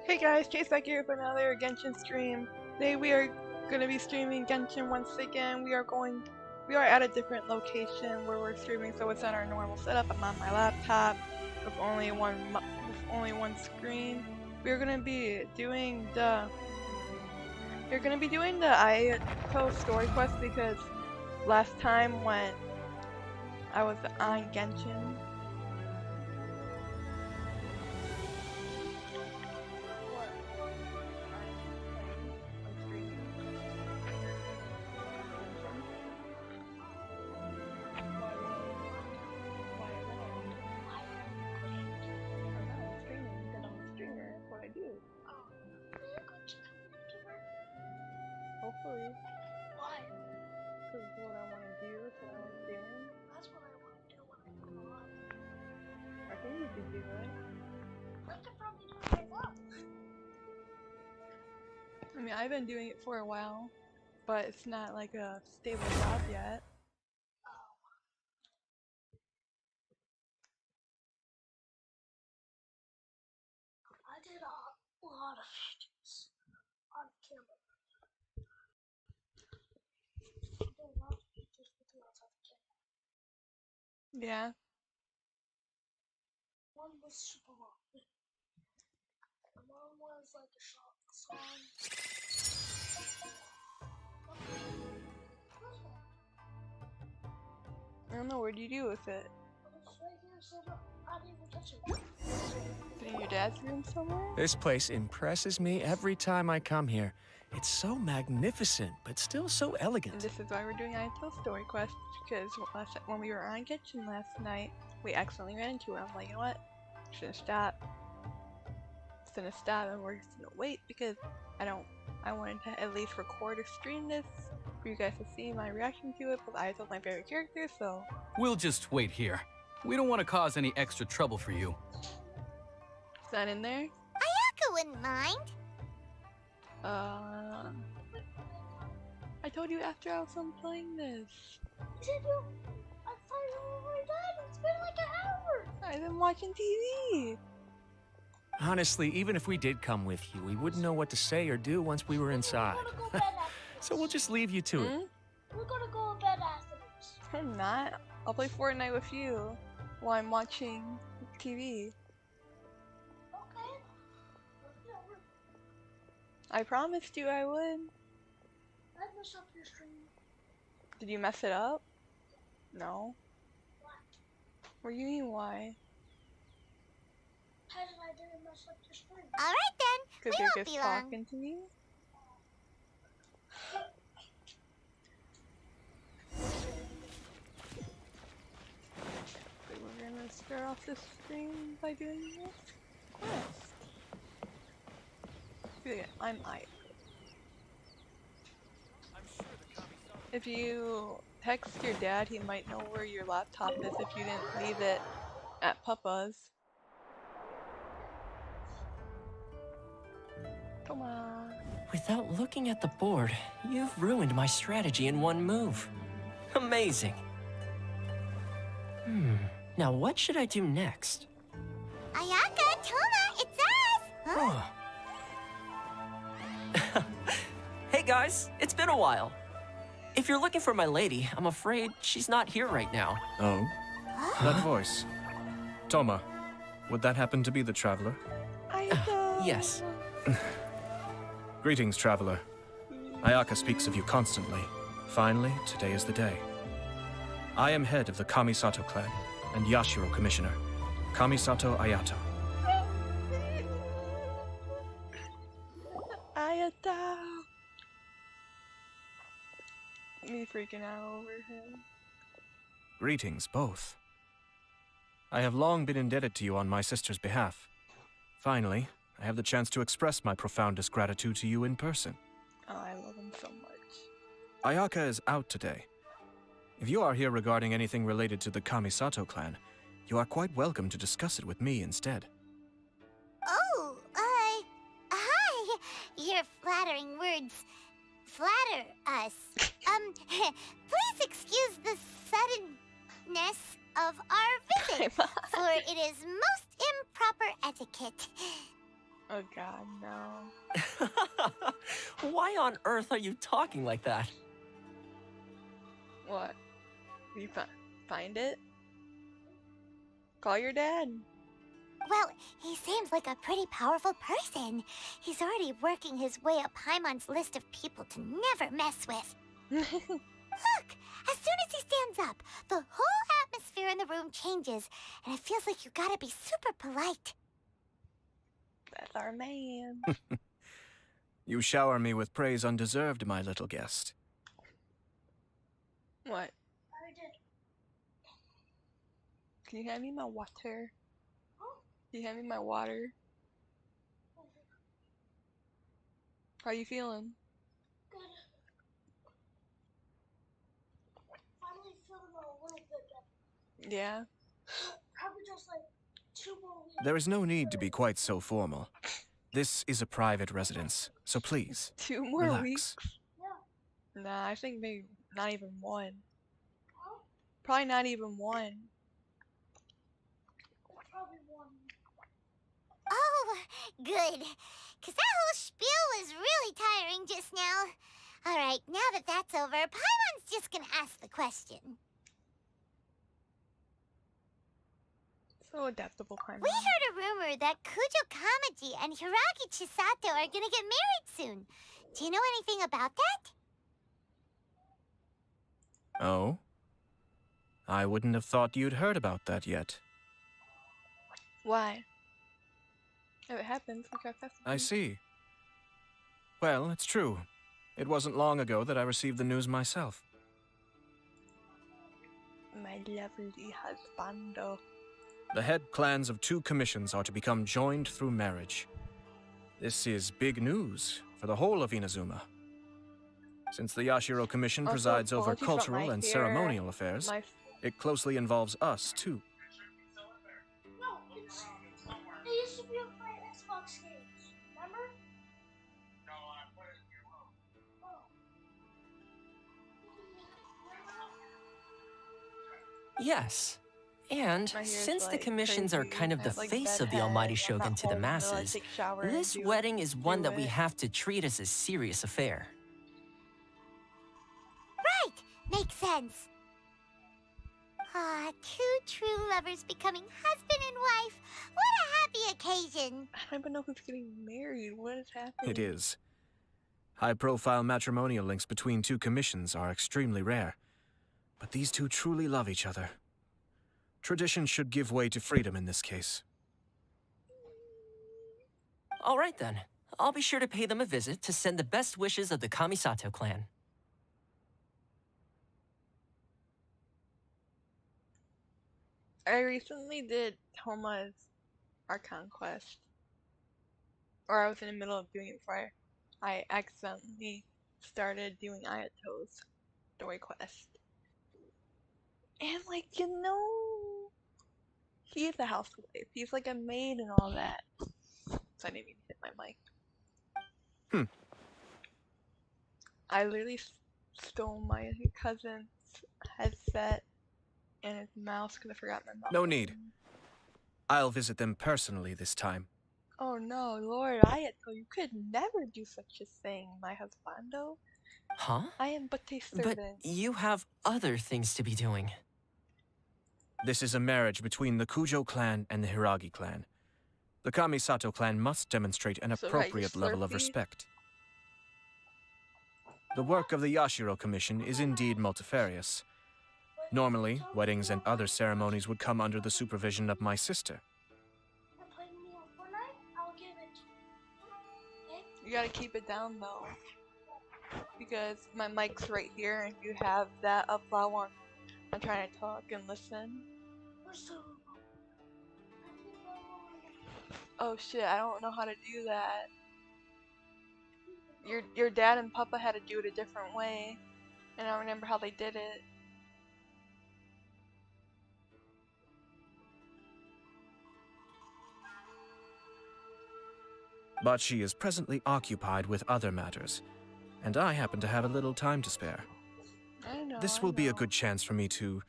Hey guys, Chase back here with another Genshin stream. Today we are going to be streaming Genshin once again. We are at a different location where we're streaming, so it's not our normal setup. I'm on my laptop with only one screen. We're going to be doing the Ayato story quest because last time when I was on Genshin, hopefully. Why? Because it's what I want to do, it's what I like doing. That's what I want to do when I grow up. I think you could do it. I could probably do it right now. I mean, I've been doing it for a while, but it's not like a stable job yet. I did a lot of videos on camera. I did a lot of videos outside the camera. Yeah. One was super long. And one was like a short song. I don't know, what do you do with it? It's right here, so I didn't even touch it. Is it in your dad's room somewhere? This place impresses me every time I come here. It's so magnificent, but still so And elegant. this is why we're doing Ayato story quest, because when we were on Genshin last night, we accidentally ran into it. I'm like, you know what? Shouldn't stop. Shouldn't stop, and we're just gonna wait because I wanted to at least record or stream this for you guys to see my reaction to it, because Ayato's my favorite character, so. We'll just wait here. We don't want to cause any extra trouble for you. Is that in there? Ayaka wouldn't mind. I told you after I was done playing this. Did you? I finally were done. It's been like an hour. I've been watching TV. Honestly, even if we did come with you, we wouldn't know what to say or do once we were inside. We're gonna go bed after this. So we'll just leave you to it. We're gonna go to bed after this. I'm not. I'll play Fortnite with you while I'm watching TV. Okay. Whatever. I promised you I would. I messed up your stream. Did you mess it up? No. What? What do you mean why? How did I didn't mess up your stream? All right then. Because We you're won't just be long. talking to me? So we're gonna start off this stream by doing this quest. Yeah, I'm Ayato. If you text your dad, he might know where your laptop is if you didn't leave it at Papa's. Come on. Without looking at the board, you've ruined my strategy in one move. Amazing. Now what should I do next? Ayaka, Toma, it's us! Huh? Oh. Hey guys, it's been a while. If you're looking for my lady, I'm afraid she's not here right now. Oh? That voice. Toma, would that happen to be the traveler? Ayato! Yes. Greetings, traveler. Ayaka speaks of you constantly. Finally, today is the day. I am head of the Kamisato clan and Yashiro commissioner, Kamisato Ayato. Ayato! Me freaking out over him. Greetings, both. I have long been indebted to you on my sister's behalf. Finally, I have the chance to express my profoundest gratitude to you in person. Oh, I love him so much. Ayaka is out today. If you are here regarding anything related to the Kamisato clan, you are quite welcome to discuss it with me instead. Oh, hi. Your flattering words flatter us. Please excuse the suddenness of our visit, for it is most improper etiquette. Oh god, no. Why on earth are you talking like that? What? You find it? Call your dad. Well, he seems like a pretty powerful person. He's already working his way up Paimon's list of people to never mess with. Look, as soon as he stands up, the whole atmosphere in the room changes, and it feels like you gotta be super polite. That's our man. You shower me with praise undeserved, my little guest. What? I did. Can you hand me my water? Can you hand me my water? How you feeling? Good. Finally feeling a little bit better. Yeah. Probably just like 2 more weeks. There is no need to be quite so formal. This is a private residence, so please, 2 more relax. weeks? Yeah. Nah, I think maybe not even 1. Huh? Probably not even 1. Probably 1. Oh, good. Because that whole spiel was really tiring just now. All right, now that that's over, Paimon's just gonna ask the question. So adaptable, Paimon. We heard a rumor that Kujo Kamaji and Hiragi Chisato are gonna get married soon. Do you know anything about that? Oh? I wouldn't have thought you'd heard about that yet. Why? If it happens, we got that. I see. Well, it's true. It wasn't long ago that I received the news myself. My lovely husbando. The head clans of 2 commissions are to become joined through marriage. This is big news for the whole of Inazuma. Since the Yashiro Commission Also, presides over apologies about cultural my and hair. ceremonial affairs, My it closely involves us, too. No, it used to be on my Xbox games. Remember? Yes. And My hair's, since the like, commissions are crazy. kind of I the have, like, face bed of the head. Almighty I'm Shogun not to the home until I masses, take a shower and this do wedding is one that we it. have to treat as a serious affair. Right, makes sense. Ah, 2 true lovers becoming husband and wife. What a happy occasion. I don't even know who's getting married. What is happening? It is. High-profile matrimonial links between 2 commissions are extremely rare. But these 2 truly love each other. Tradition should give way to freedom in this case. All right then. I'll be sure to pay them a visit to send the best wishes of the Kamisato clan. I recently did Toma's Archon quest. Or I was in the middle of doing it before I accidentally started doing Ayato's story quest. And like, you know, he is a housewife. He's like a maid and all that. So I didn't even hit my mic. I literally stole my cousin's headset and his mouse because I forgot my mouse. No need. I'll visit them personally this time. Oh no, Lord Ayato, you could never do such a thing, my husbando. Huh? I am but a But servant. you have other things to be doing. This is a marriage between the Kujo clan and the Hiragi clan. The Kamisato clan must demonstrate an So, appropriate right, level of Slurpee? respect. The work of the Yashiro Commission is indeed multifarious. Normally, weddings and other ceremonies would come under the supervision of my sister. You're playing me on Fortnite? I'll give it to you. Okay? You gotta keep it down though. Because my mic's right here and you have that up loud while I'm trying to talk and listen. Where's the Oh shit, I don't know how to do that. Your dad and Papa had to do it a different way. And I don't remember how they did it. But she is presently occupied with other matters, and I happen to have a little time to spare. I know. This I will be a know. good chance for me to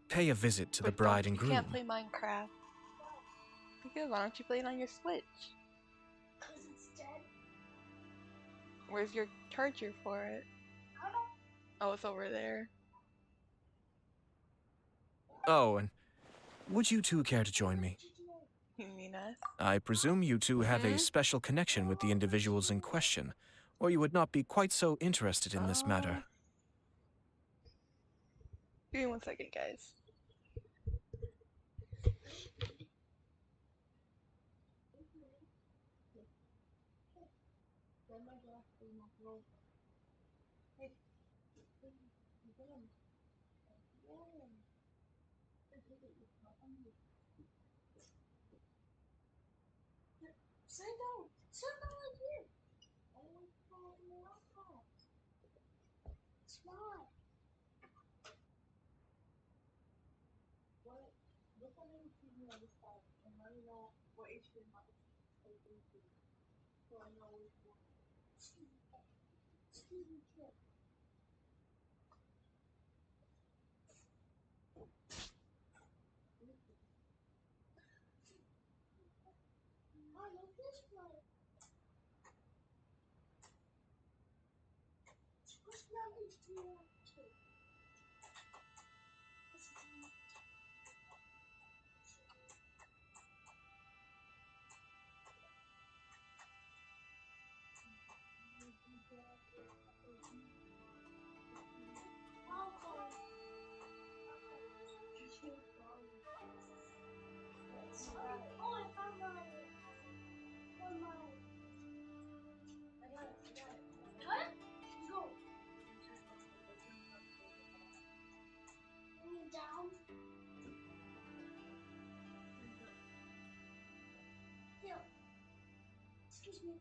pay a visit to the But bride don't- and groom. You can't play Minecraft. Because why don't you play it on your Switch? Where's your charger for it? I don't Oh, it's over there. Oh, and would you two care to join me? You mean us? I presume you two have Mhm. a special connection with the individuals in question, or you would not be quite so interested in this matter. Give me 1 second, guys. sit down. Sit down right here. Oh, no. Smile. What the name TV on this side? And let me know what issue my take into. So I know which one. Excuse me, kid. I love this one. What's that HBO too? Oh, I found mine. Found mine. I got it. Cut it? Let's go. Bring it down. Here. Excuse me.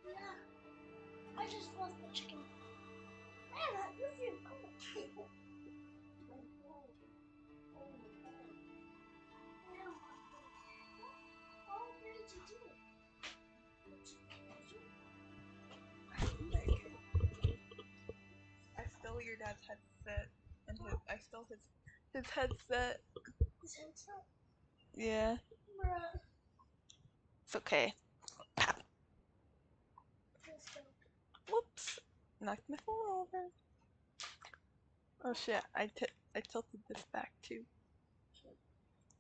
Yeah. I just lost the chicken. Man, this is cool. I stole your dad's headset, and I stole his headset. His headset? Yeah, Bruh. it's okay. Whoops, knocked my phone over. Oh shit, I tilted this back too.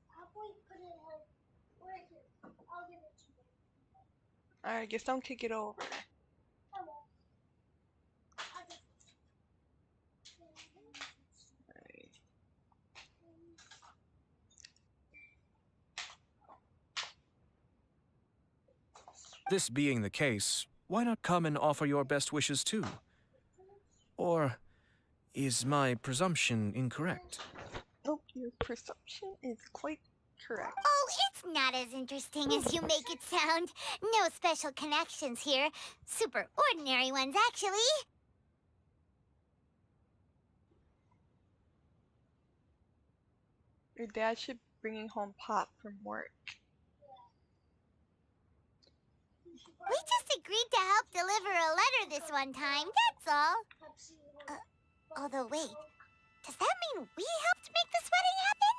How about we put it right here? I'll give it to you. Alright, guess don't kick it over. I won't. I just. Alright. This being the case, why not come and offer your best wishes too? Or is my presumption incorrect? Nope, your perception is quite correct. Oh, it's not as interesting as you make it sound. No special connections here. Super ordinary ones, actually. Your dad should be bringing home Pop from work. We just agreed to help deliver a letter this one time, that's all. Although, wait, does that mean we helped make this wedding happen?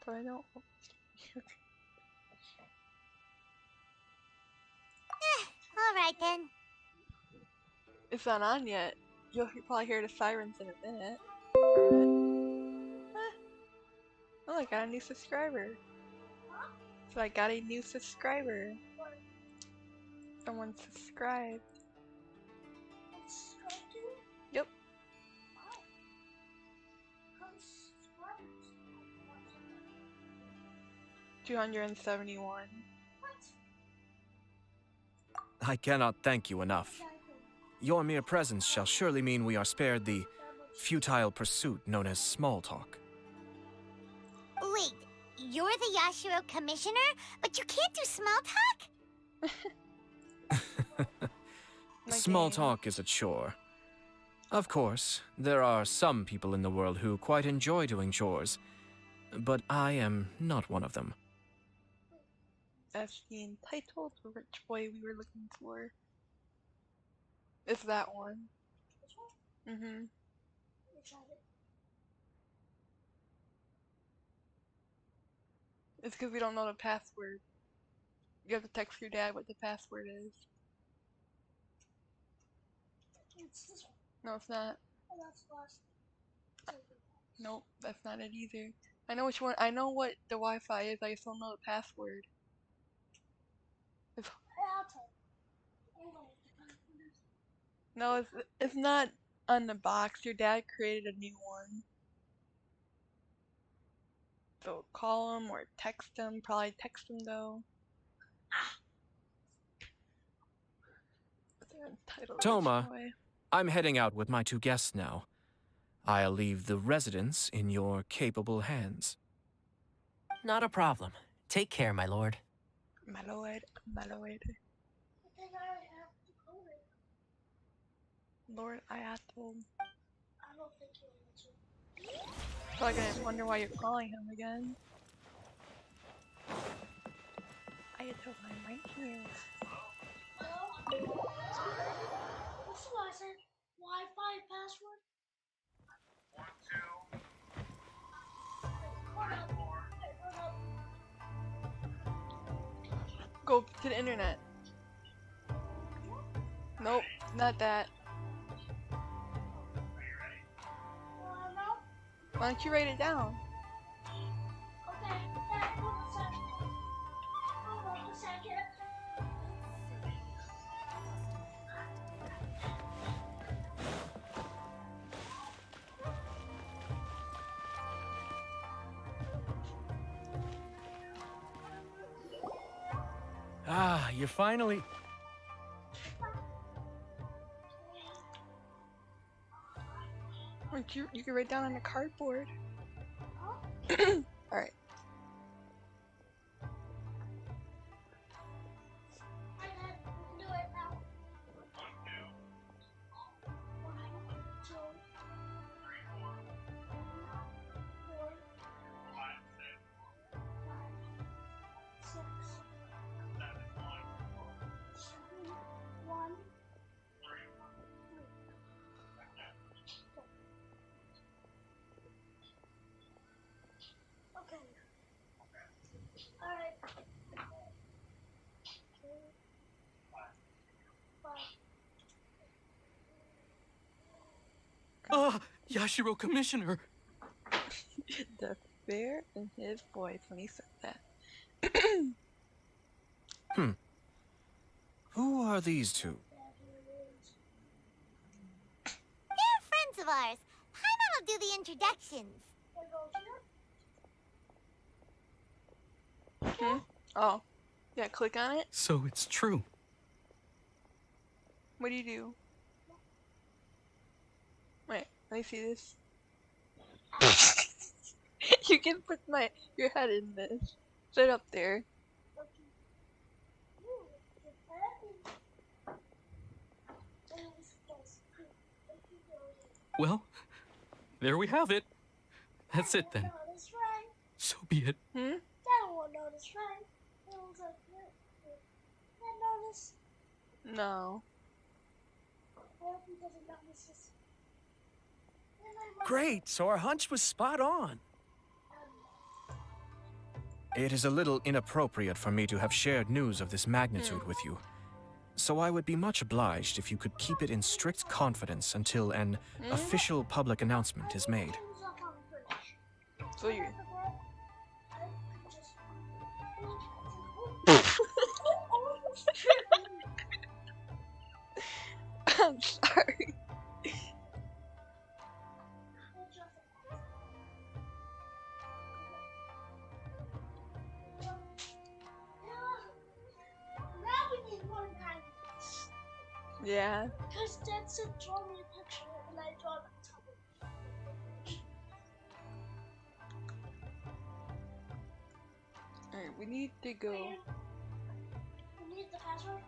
So I don't. All right, then. It's not on yet. You'll probably hear the sirens in a minute. Oh, I got a new subscriber. So I got a new subscriber. Someone subscribed. Yep. 271. I cannot thank you enough. Your mere presence shall surely mean we are spared the futile pursuit known as small talk. Wait, you're the Yashiro commissioner, but you can't do small talk? Small talk is a chore. Of course, there are some people in the world who quite enjoy doing chores, but I am not one of them. That's the entitled rich boy we were looking for. It's that one. Mm-hmm. It's because we don't know the password. You have to text your dad what the password is. It's this one. No, it's not. Oh, that's the last. Nope, that's not it either. I know which one. I know what the Wi-Fi is. I just don't know the password. It's, Ayato. no, it's not on the box. Your dad created a new one. So call him or text him. Probably text him though. They're entitled Toma, anyway. I'm heading out with my 2 guests now. I'll leave the residence in your capable hands. Not a problem. Take care, my lord. My lord, my lord. But then I already have to go there. Lord Ayato. I don't think he'll answer. Probably gonna wonder why you're calling him again. Ayato, I'm right here. Hello? What's the last name? Wi-Fi password? 1, 2. Hold up. Wait, hold up. Go to the internet. Nope, not that. No? Why don't you write it down? Okay. Hold on a second. Hold on a second. Ah, you're finally... Why don't you can write down on the cardboard. Alright. Hi, Dad. We can do it now. 1, 2, 3, 4, 5, 6, 7, 1, 3. Okay. Alright. 2, 5. Ah, Yashiro Commissioner! The fear in his voice when he said that. Who are these 2? They're friends of ours. Paimon will do the introductions. Oh. Yeah, click on it. So it's true. What do you do? Wait, let me see this. You can put your head in this. Sit up there. Well, there we have it. That's it then. That's right. So be it. Hmm? Dad won't notice, right? It was like, Dad notice. No. I hope he doesn't notice this. Great, so our hunch was spot on. It is a little inappropriate for me to have shared news of this magnitude with you. So I would be much obliged if you could keep it in strict confidence until an official public announcement is made. So you. I'm sorry. Yeah. Because Dad said draw me a picture and I draw that top of it. Alright, we need to go. You need the password?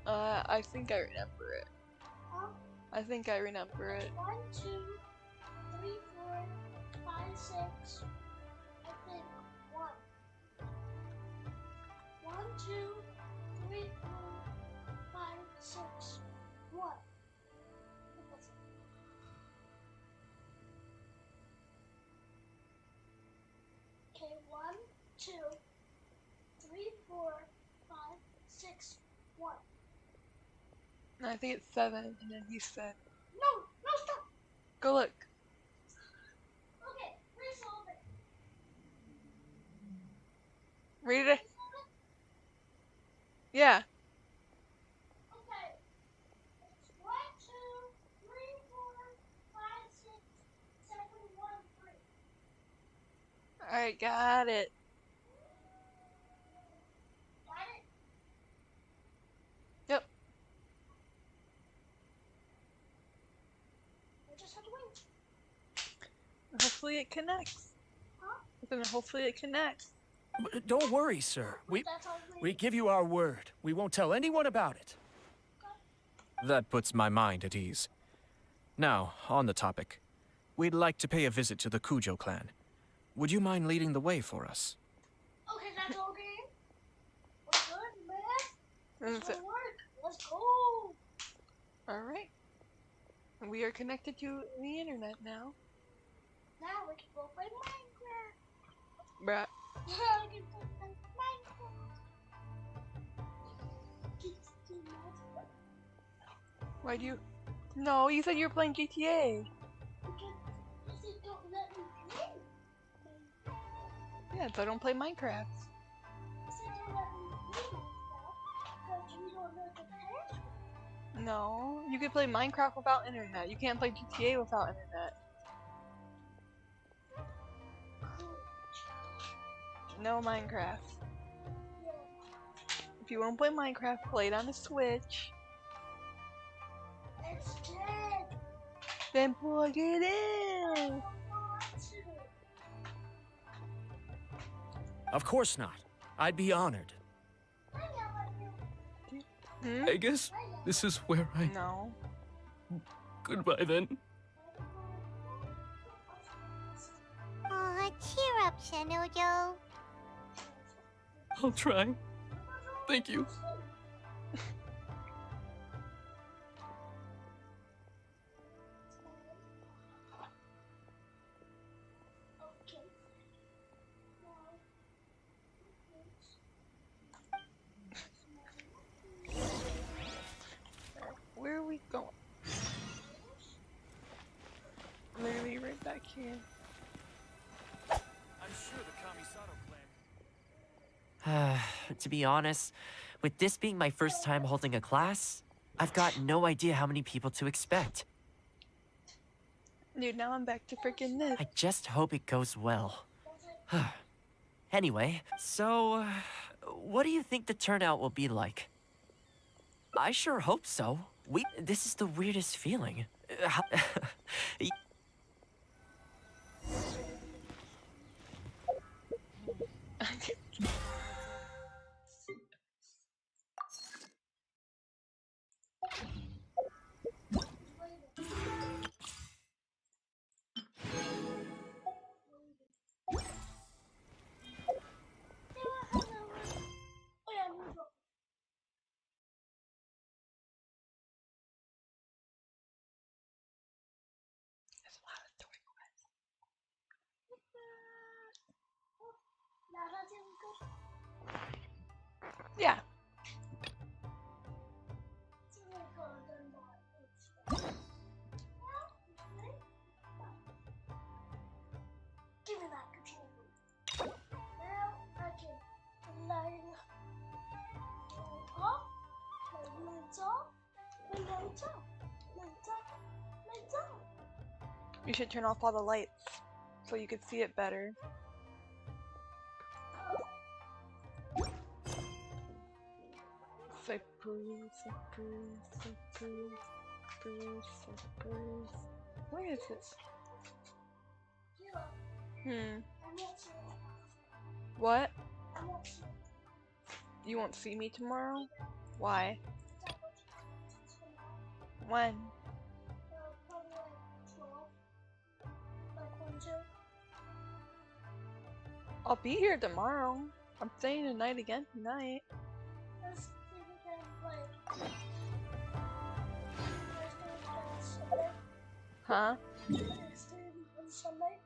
I think I remember it. Huh? I think I remember it. 1, 2, 3, 4, 5, 6. I think 1. 1, 2, 3, 4, 5, 6, 1. I think that's it. Okay, 1, 2, 3, 4, 5, 6, 1. I think it's 7, and then he said, No, stop. go look. Okay, resolve it. Read it. Yeah. Okay. It's 1, 2, 3, 4, 5, 6, 7, 1, 3. Alright, got it. Got it? Yep. I just have to wait. Hopefully it connects. Huh? Then hopefully it connects. Don't worry, sir. That's all We give you our word. We won't tell anyone about it. That puts my mind at ease. Now, on the topic. We'd like to pay a visit to the Cujo clan. Would you mind leading the way for us? Okay, that's all game. We're good, man. And Let's so, go work. Let's go. alright. We are connected to the internet now. Now we can go play Minecraft. Bruh. We can go play Minecraft. Why'd you? No, you said you were playing GTA. Because you said don't let me play. Yeah, so I don't play Minecraft. You said don't let me play Minecraft because you don't know the password. No, you can play Minecraft without internet. You can't play GTA without internet. No Minecraft. Yeah. If you won't play Minecraft, play it on the Switch. It's dead. Then plug it in. I don't want to. Of course not. I'd be honored. I know Hmm? I guess this is where I... No. Goodbye then. Aw, cheer up, Shanojo. I'll try. Thank you. Okay. Where are we going? Literally right back here. I'm sure the Kamisato clan... To be honest, with this being my first time holding a class, I've got no idea how many people to expect. Dude, now I'm back to freaking this. I just hope it goes well. Anyway, so, what do you think the turnout will be like? I sure hope so. This is the weirdest feeling. There's a lot of story quests. Now that's even good. Yeah. So we're going to learn that. Give me that controller. Now I can line up, lights off, and lights up, lights up, lights up. You should turn off all the lights so you could see it better. Where is this? Hmm. I won't see it. What? I won't see it. You won't see me tomorrow? Why? When? Probably like 12. Like 1, 2. I'll be here tomorrow. I'm staying the night again tonight. Let's see if we can like Sunday. Huh? Next day on Sunday.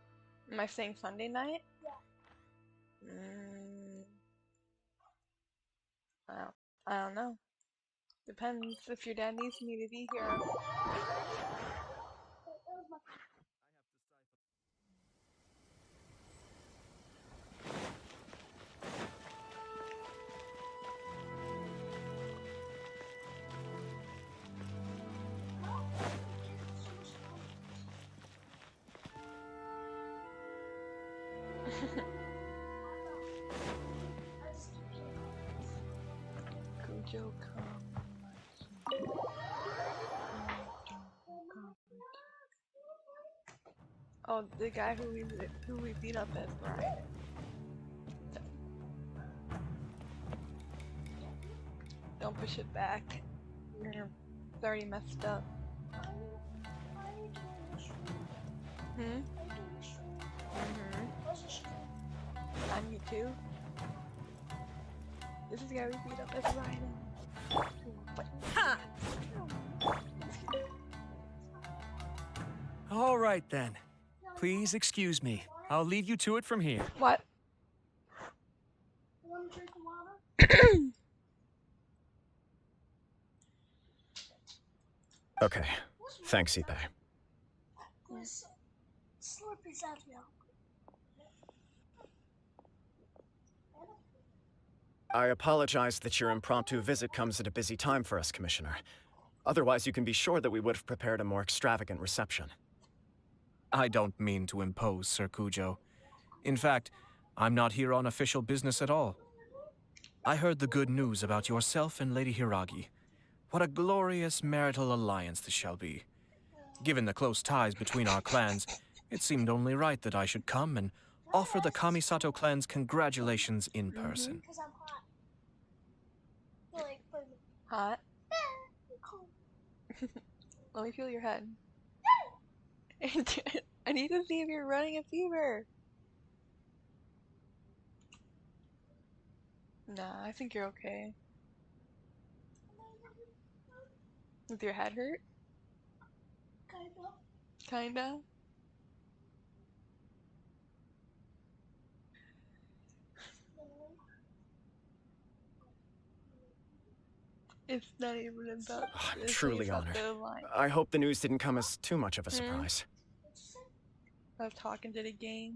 Am I staying Sunday night? Yeah. Mm, I don't know. Depends if your dad needs me to be here. Kujo Oh, the guy who we beat up is Brian. Don't push it back. It's already messed up. Hmm? On you too? This is the guy we beat up as Ryan. Ha! All right, then. Please excuse me. I'll leave you to it from here. What? You want to drink water? Okay. Thanks, Ipe. Slurpees out now. I apologize that your impromptu visit comes at a busy time for us, Commissioner. Otherwise, you can be sure that we would have prepared a more extravagant reception. I don't mean to impose, Sir Kujo. In fact, I'm not here on official business at all. I heard the good news about yourself and Lady Hiragi. What a glorious marital alliance this shall be. Given the close ties between our clans, it seemed only right that I should come and offer the Kamisato clan's congratulations in person. Because I'm hot. Like, Hot? cold. Let me feel your head. I need to see if you're running a fever. Nah, I think you're okay. Does your head hurt? Kinda? It's not even about I'm this, truly it's about honored. the line. I hope the news didn't come as too much of a surprise. Of talking to the gang.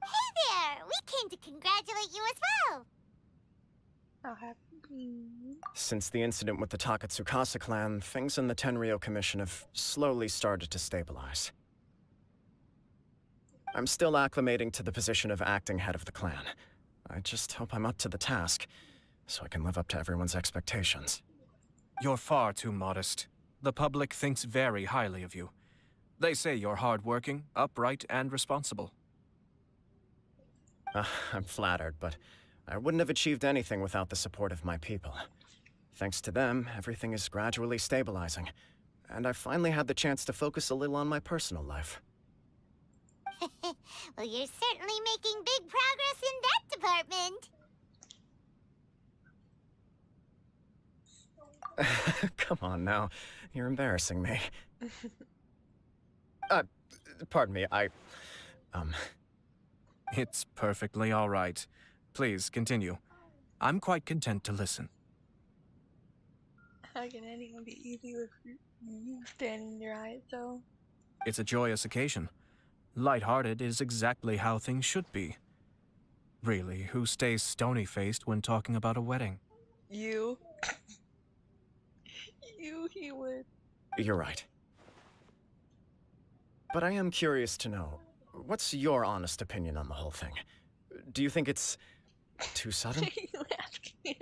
Hey there! We came to congratulate you as well! How happy. Since the incident with the Takatsukasa clan, things in the Tenryo Commission have slowly started to stabilize. I'm still acclimating to the position of acting head of the clan. I just hope I'm up to the task, so I can live up to everyone's expectations. You're far too modest. The public thinks very highly of you. They say you're hardworking, upright, and responsible. I'm flattered, but I wouldn't have achieved anything without the support of my people. Thanks to them, everything is gradually stabilizing, and I finally had the chance to focus a little on my personal life. Well, you're certainly making big progress in that department. Come on now, you're embarrassing me. Pardon me, It's perfectly all right. Please, continue. I'm quite content to listen. How can anyone be easy with you standing in your eyes, though? It's a joyous occasion. Light-hearted is exactly how things should be. Really, who stays stony-faced when talking about a wedding? You. He would. You're right. But I am curious to know, what's your honest opinion on the whole thing? Do you think it's too sudden? You ask me.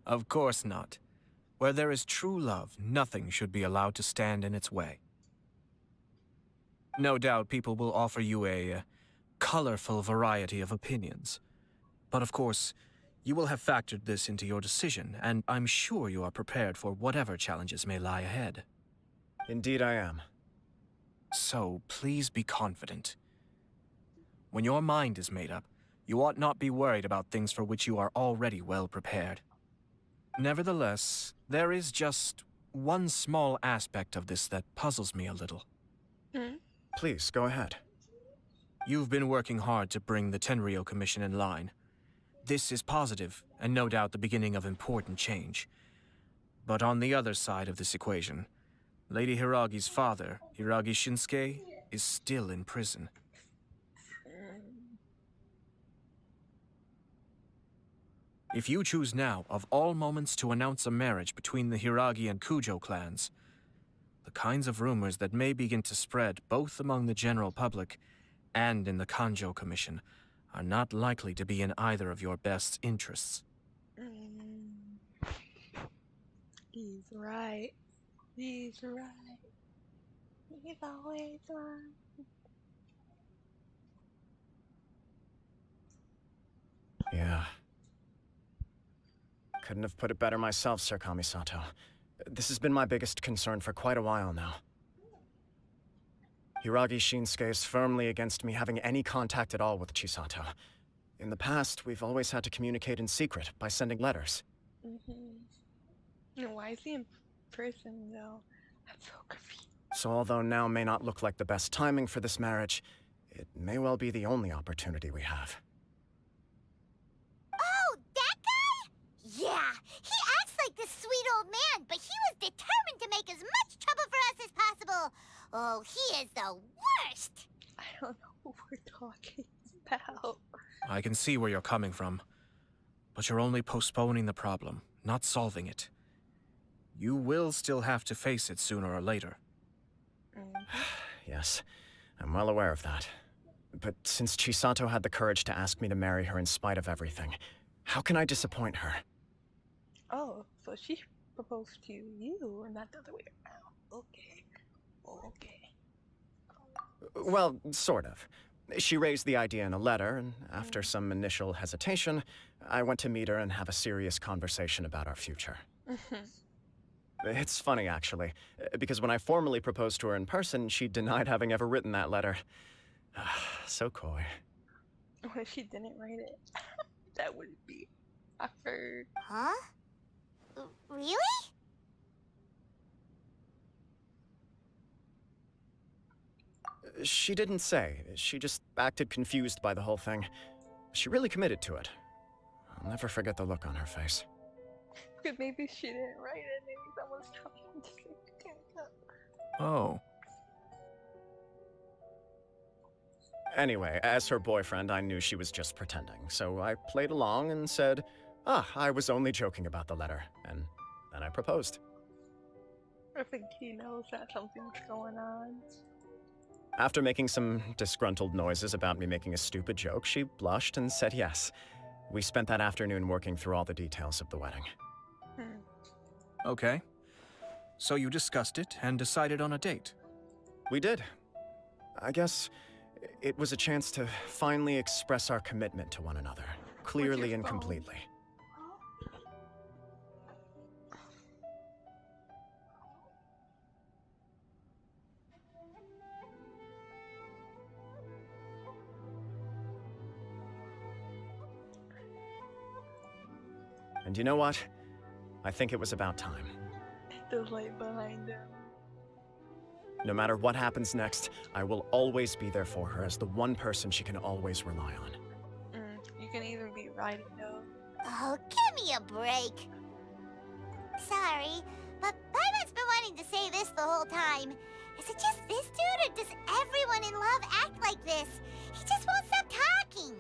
Of course not. Where there is true love, nothing should be allowed to stand in its way. No doubt people will offer you a colorful variety of opinions. But of course, you will have factored this into your decision, and I'm sure you are prepared for whatever challenges may lie ahead. Indeed I am. So please be confident. When your mind is made up, you ought not be worried about things for which you are already well prepared. Nevertheless, there is just one small aspect of this that puzzles me a little. Hmm? Please, go ahead. You've been working hard to bring the Tenryo Commission in line. This is positive, and no doubt the beginning of important change. But on the other side of this equation, Lady Hiragi's father, Hiragi Shinsuke, is still in prison. If you choose now, of all moments, to announce a marriage between the Hiragi and Kujo clans, the kinds of rumors that may begin to spread both among the general public and in the Kanjo Commission are not likely to be in either of your best interests. He's right. He's right. He's always right. Yeah. Couldn't have put it better myself, Sir Kamisato. This has been my biggest concern for quite a while now. Hiragi Shinsuke is firmly against me having any contact at all with Chisato. In the past, we've always had to communicate in secret by sending letters. And why is he in prison, though? That's so confusing. So although now may not look like the best timing for this marriage, it may well be the only opportunity we have. Oh, that guy? Yeah, he acts like this sweet old man, but he was determined to make as much trouble for us as possible. Oh, he is the worst. I don't know who we're talking about. I can see where you're coming from, but you're only postponing the problem, not solving it. You will still have to face it sooner or later. Yes, I'm well aware of that. But since Chisato had the courage to ask me to marry her in spite of everything, how can I disappoint her? Oh, so she proposed to you and not the other way around. Okay. Okay. Well, sort of. She raised the idea in a letter, and after some initial hesitation, I went to meet her and have a serious conversation about our future. It's funny, actually, because when I formally proposed to her in person, she denied having ever written that letter. So coy. What if she didn't write it? That would be awkward. Huh? Really? She didn't say. She just acted confused by the whole thing. She really committed to it. I'll never forget the look on her face. Because maybe she didn't write it. Maybe someone's trying to say it. Oh. Anyway, as her boyfriend, I knew she was just pretending, so I played along and said, I was only joking about the letter, and then I proposed. I think he knows that something's going on. After making some disgruntled noises about me making a stupid joke, she blushed and said yes. We spent that afternoon working through all the details of the wedding. Okay. So you discussed it and decided on a date. We did. I guess it was a chance to finally express our commitment to one another, clearly and completely. And you know what? I think it was about time. The light behind him. No matter what happens next, I will always be there for her as the one person she can always rely on. You can even be writing though. Oh, give me a break. Sorry, but Paimon's been wanting to say this the whole time. Is it just this dude, or does everyone in love act like this? He just won't stop talking.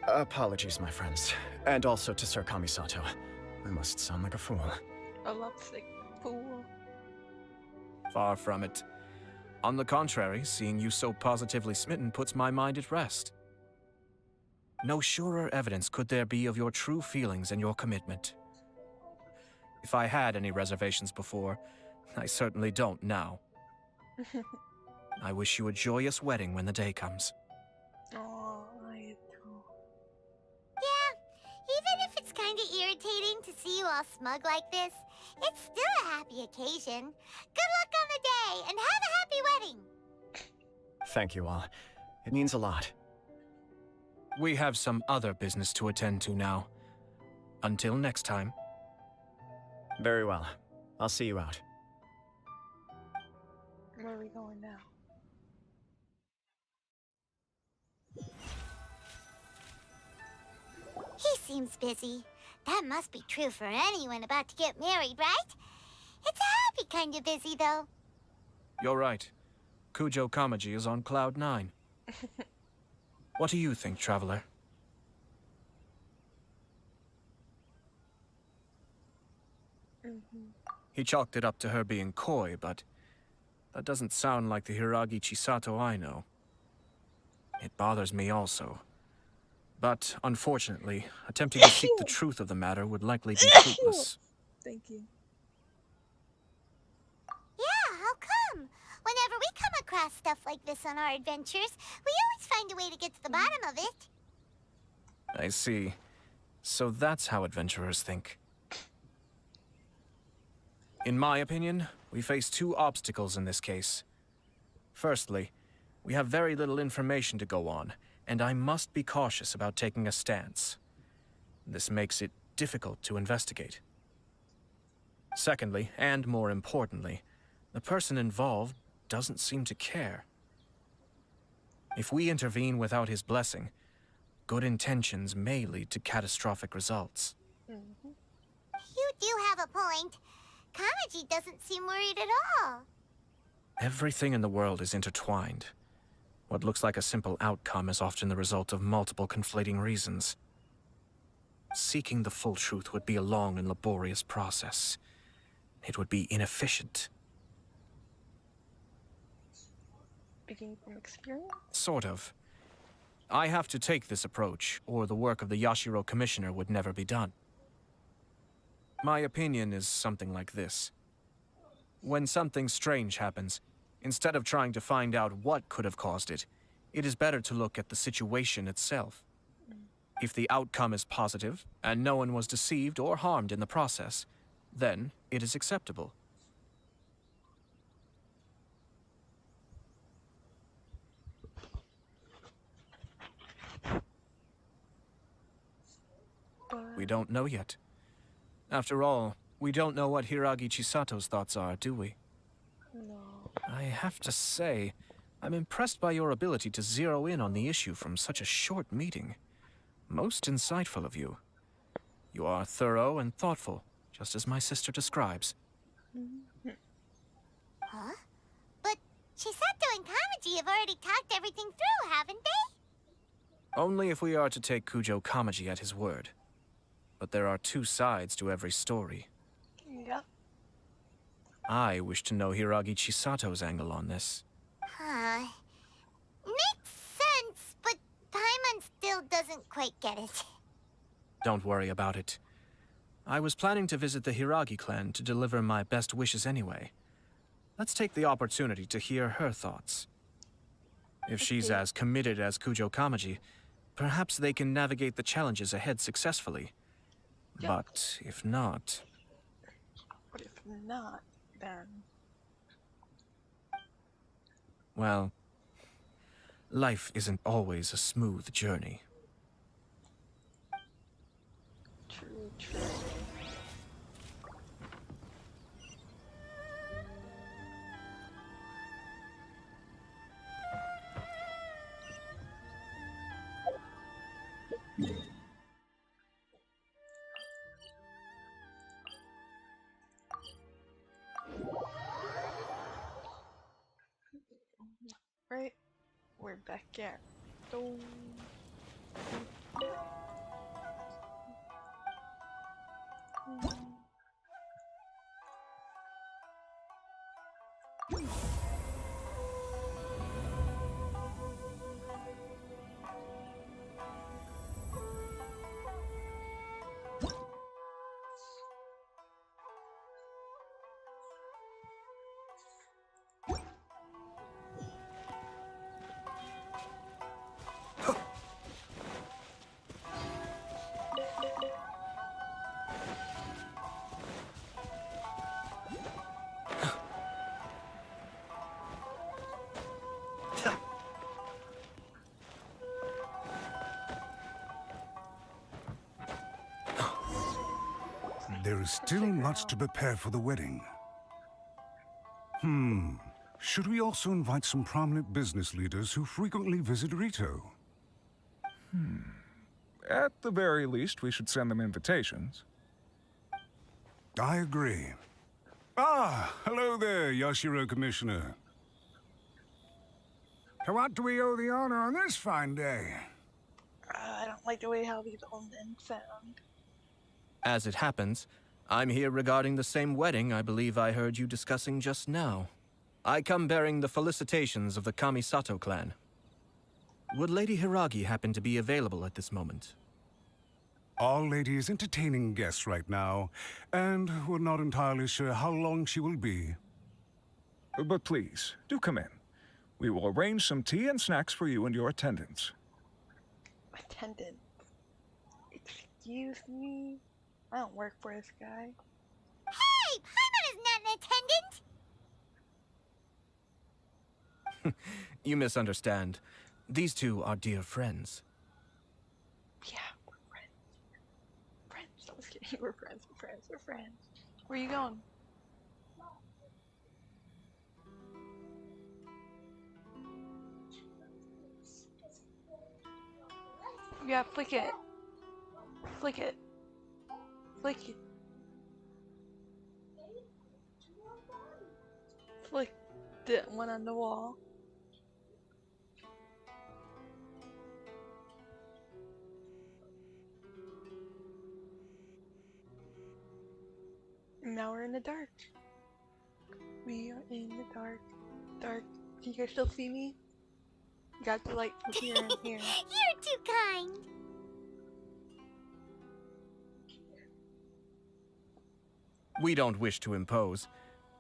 Apologies, my friends. And also to Sir Kamisato. I must sound like a fool. A lovesick fool. Far from it. On the contrary, seeing you so positively smitten puts my mind at rest. No surer evidence could there be of your true feelings and your commitment. If I had any reservations before, I certainly don't now. I wish you a joyous wedding when the day comes. Oh, Ayato. Yeah, even if it's kind of irritating to see you all smug like this, it's still a happy occasion. Good luck on the day, and have a happy wedding! Thank you all. It means a lot. We have some other business to attend to now. Until next time. Very well. I'll see you out. Where are we going now? He seems busy. That must be true for anyone about to get married, right? It's a happy kind of busy, though. You're right. Kujo Kamaji is on cloud 9. What do you think, Traveler? He chalked it up to her being coy, but that doesn't sound like the Hiragi Chisato I know. It bothers me also. But, unfortunately, attempting to seek the truth of the matter would likely be fruitless. Thank you. Yeah, how come? Whenever we come across stuff like this on our adventures, we always find a way to get to the bottom of it. I see. So that's how adventurers think. In my opinion, we face two obstacles in this case. Firstly, we have very little information to go on, and I must be cautious about taking a stance. This makes it difficult to investigate. Secondly, and more importantly, the person involved doesn't seem to care. If we intervene without his blessing, good intentions may lead to catastrophic results. You do have a point. Kamaji doesn't seem worried at all. Everything in the world is intertwined. What looks like a simple outcome is often the result of multiple conflating reasons. Seeking the full truth would be a long and laborious process. It would be inefficient. Speaking from experience? Sort of. I have to take this approach, or the work of the Yashiro Commissioner would never be done. My opinion is something like this. When something strange happens, instead of trying to find out what could have caused it, it is better to look at the situation itself. If the outcome is positive, and no one was deceived or harmed in the process, then it is acceptable. We don't know yet. After all, we don't know what Hiragi Chisato's thoughts are, do we? No. I have to say, I'm impressed by your ability to zero in on the issue from such a short meeting. Most insightful of you. You are thorough and thoughtful, just as my sister describes. Huh? But Chisato and Kamaji have already talked everything through, haven't they? Only if we are to take Kujo Kamaji at his word. But there are two sides to every story. Yep. I wish to know Hiragi Chisato's angle on this. Huh. Makes sense, but Paimon still doesn't quite get it. Don't worry about it. I was planning to visit the Hiragi clan to deliver my best wishes anyway. Let's take the opportunity to hear her thoughts. If she's as committed as Kujo Kamaji, perhaps they can navigate the challenges ahead successfully. Yep. But if not... But if not, then... Well, life isn't always a smooth journey. True, true. Right, we're back at Dome. There is still figure much out. to prepare for the wedding. Should we also invite some prominent business leaders who frequently visit Rito? At the very least, we should send them invitations. I agree. Ah, hello there, Yashiro Commissioner. To what do we owe the honor on this fine day? I don't like the way how these old men sound. As it happens, I'm here regarding the same wedding I believe I heard you discussing just now. I come bearing the felicitations of the Kamisato clan. Would Lady Hiragi happen to be available at this moment? Our lady is entertaining guests right now, and we're not entirely sure how long she will be. But please, do come in. We will arrange some tea and snacks for you and your attendants. Attendant. Excuse me? I don't work for this guy. Hey, Paimon is not an attendant! You misunderstand. These two are dear friends. Yeah, we're friends. Friends. I was kidding. We're friends. We're friends. We're friends. Where you going? Yeah, flick it. Flick it. Flick it. Flick the one on the wall. Now we're in the dark. We are in the dark. Dark. Can you guys still see me? Got the light from here and here. You're too kind! We don't wish to impose.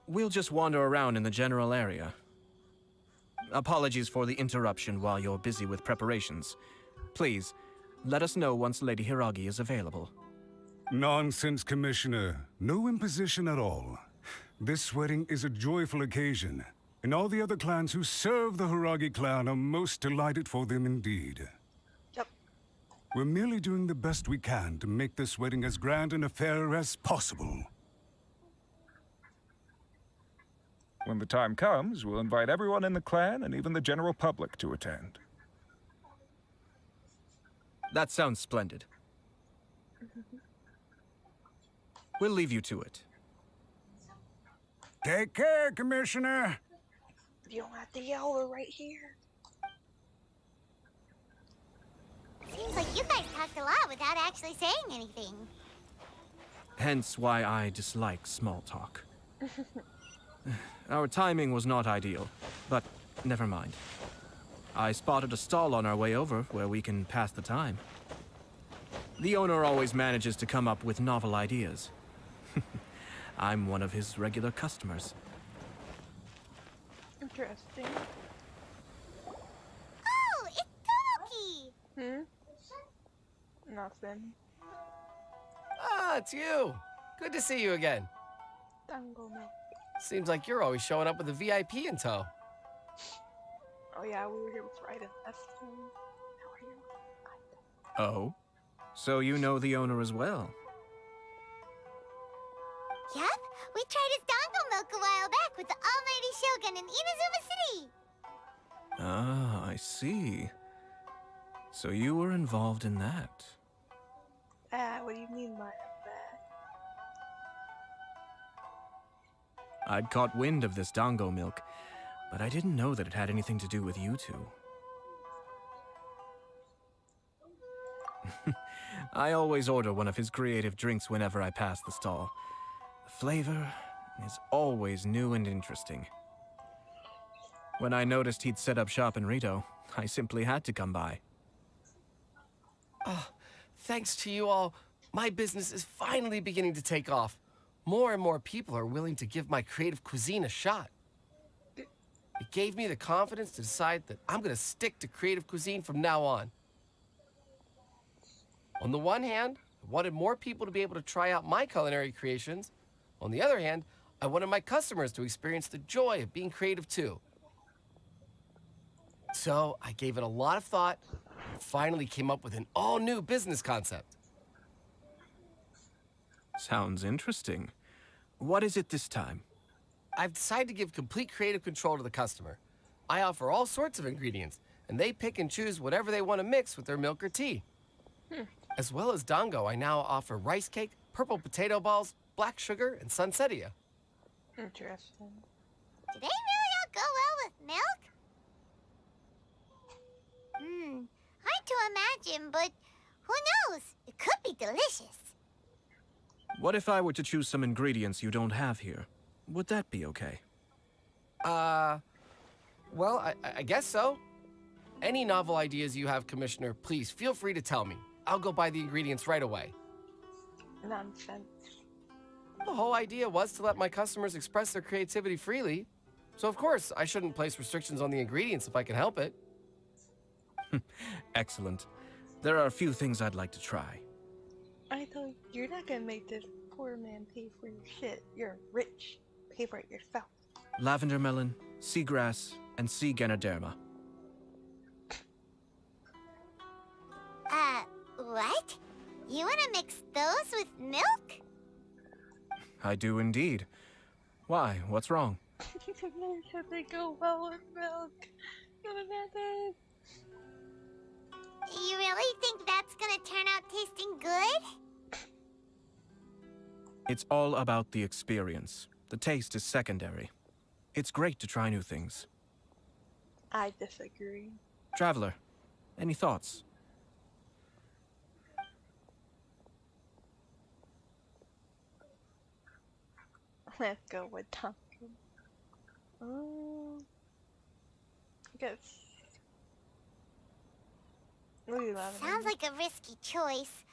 We'll just wander around in the general area. Apologies for the interruption while you're busy with preparations. Please, let us know once Lady Hiragi is available. Nonsense, Commissioner. No imposition at all. This wedding is a joyful occasion, and all the other clans who serve the Hiragi clan are most delighted for them indeed. Yep. We're merely doing the best we can to make this wedding as grand an affair as possible. When the time comes, we'll invite everyone in the clan and even the general public to attend. That sounds splendid. We'll leave you to it. Take care, Commissioner! You don't have to yell, we're right here. Seems like you guys talked a lot without actually saying anything. Hence why I dislike small talk. Our timing was not ideal, but never mind. I spotted a stall on our way over where we can pass the time. The owner always manages to come up with novel ideas. I'm one of his regular customers. Interesting. Oh, it's Tomoki! Nothing. Ah, it's you. Good to see you again. Dango milk. Seems like you're always showing up with a VIP in tow. Oh yeah, we were here with Raiden last time. How are you? Oh? So you know the owner as well? Yep, we tried his dango milk a while back with the almighty Shogun in Inazuma City. Ah, I see. So you were involved in that. What do you mean by that? I'd caught wind of this dango milk, but I didn't know that it had anything to do with you two. I always order one of his creative drinks whenever I pass the stall. The flavor is always new and interesting. When I noticed he'd set up shop in Rito, I simply had to come by. Oh, thanks to you all, my business is finally beginning to take off. More and more people are willing to give my creative cuisine a shot. It gave me the confidence to decide that I'm going to stick to creative cuisine from now on. On the one hand, I wanted more people to be able to try out my culinary creations. On the other hand, I wanted my customers to experience the joy of being creative too. So I gave it a lot of thought and finally came up with an all-new business concept. Sounds interesting. What is it this time? I've decided to give complete creative control to the customer. I offer all sorts of ingredients, and they pick and choose whatever they want to mix with their milk or tea. As well as Dango, I now offer rice cake, purple potato balls, black sugar, and sunsettia. Interesting. Do they really all go well with milk? Hard to imagine, but who knows? It could be delicious. What if I were to choose some ingredients you don't have here? Would that be okay? Well, I guess so. Any novel ideas you have, Commissioner, please feel free to tell me. I'll go buy the ingredients right away. Nonsense. The whole idea was to let my customers express their creativity freely. So, of course, I shouldn't place restrictions on the ingredients if I can help it. Excellent. There are a few things I'd like to try. I thought you're not gonna make this poor man pay for your shit. You're rich. Pay for it yourself. Lavender melon, seagrass, and sea ganoderma. What? You wanna mix those with milk? I do indeed. Why? What's wrong? They go well with milk. You really think that's gonna turn out tasting good? It's all about the experience. The taste is secondary. It's great to try new things. I disagree. Traveler, any thoughts? Let's go with Duncan. I guess. Sounds like a risky choice.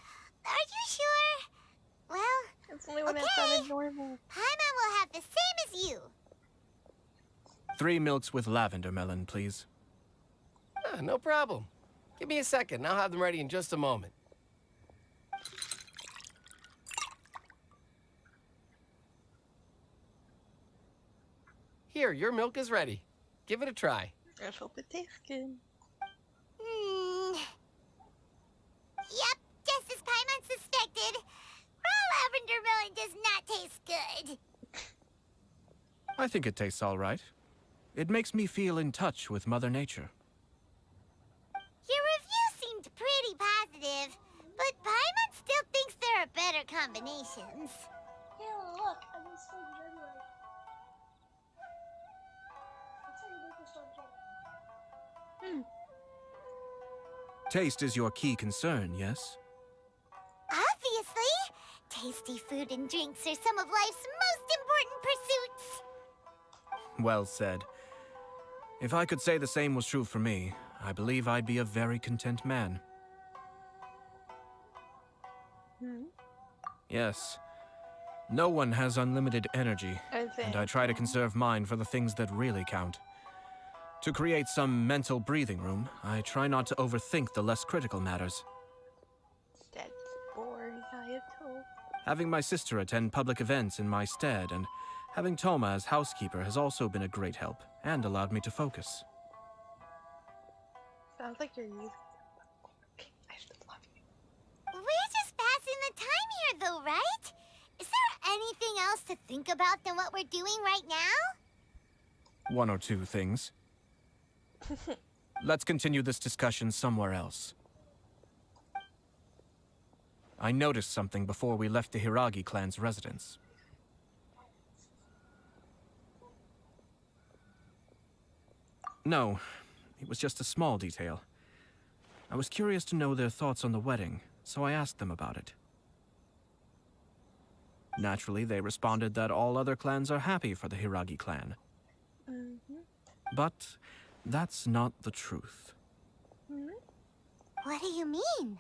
Are you sure? Well, it's only when okay. it sounded normal. Paimon will have the same as you. 3 milks with lavender melon, please. No problem. Give me a second, I'll have them ready in just a moment. Here, your milk is ready. Give it a try. I hope it tastes good. Yep, just as Paimon suspected. Raw lavender melon does not taste good. I think it tastes all right. It makes me feel in touch with Mother Nature. Your review seemed pretty positive, but Paimon still thinks there are better combinations. Hey, look, I can still January. That's how you make this on January. Taste is your key concern, yes? Obviously! Tasty food and drinks are some of life's most important pursuits. Well said. If I could say the same was true for me, I believe I'd be a very content man. Yes. No one has unlimited energy, and I try to conserve mine for the things that really count. To create some mental breathing room, I try not to overthink the less critical matters. That's boring, Ayato. Having my sister attend public events in my stead and having Toma as housekeeper has also been a great help and allowed me to focus. Sounds like you're using. I still love you. We're just passing the time here, though, right? Is there anything else to think about than what we're doing right now? 1 or 2 things. Let's continue this discussion somewhere else. I noticed something before we left the Hiragi clan's residence. No, it was just a small detail. I was curious to know their thoughts on the wedding, so I asked them about it. Naturally, they responded that all other clans are happy for the Hiragi clan. But that's not the truth. What do you mean?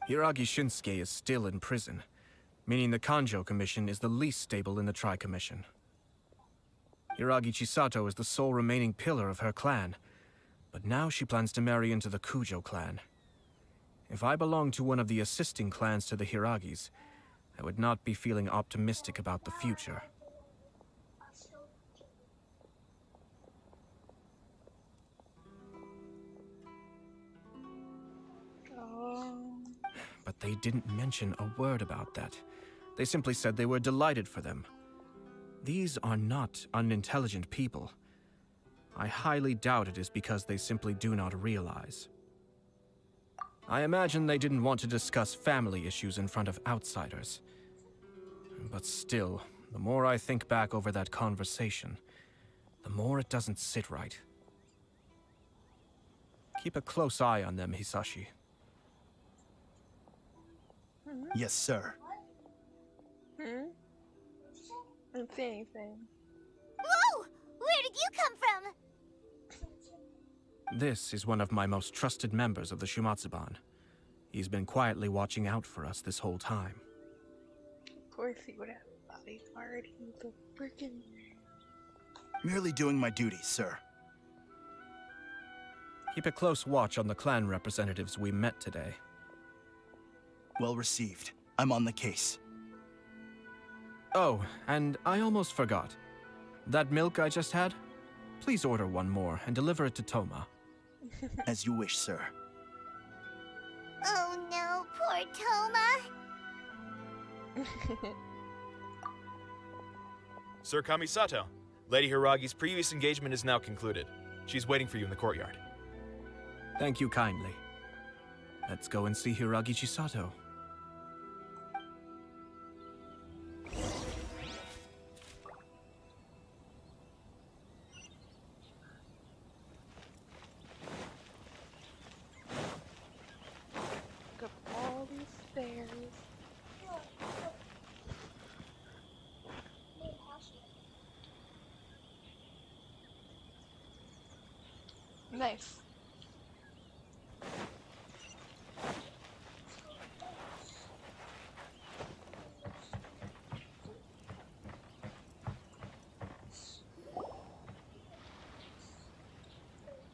Hiragi Shinsuke is still in prison, meaning the Kanjo Commission is the least stable in the Tri-Commission. Hiragi Chisato is the sole remaining pillar of her clan, but now she plans to marry into the Kujo clan. If I belonged to one of the assisting clans to the Hiragis, I would not be feeling optimistic about the future. But they didn't mention a word about that. They simply said they were delighted for them. These are not unintelligent people. I highly doubt it is because they simply do not realize. I imagine they didn't want to discuss family issues in front of outsiders. But still, the more I think back over that conversation, the more it doesn't sit right. Keep a close eye on them, Hisashi. Yes, sir. I didn't see anything. Whoa! Where did you come from? This is one of my most trusted members of the Shumatsuban. He's been quietly watching out for us this whole time. Of course he would have a bodyguard. He's a freaking... Merely doing my duty, sir. Keep a close watch on the clan representatives we met today. Well received. I'm on the case. Oh, and I almost forgot. That milk I just had? Please order one more and deliver it to Toma. As you wish, sir. Oh no, poor Toma. Sir Kamisato, Lady Hiragi's previous engagement is now concluded. She's waiting for you in the courtyard. Thank you kindly. Let's go and see Hiragi Chisato. Look up all these stairs. Nice.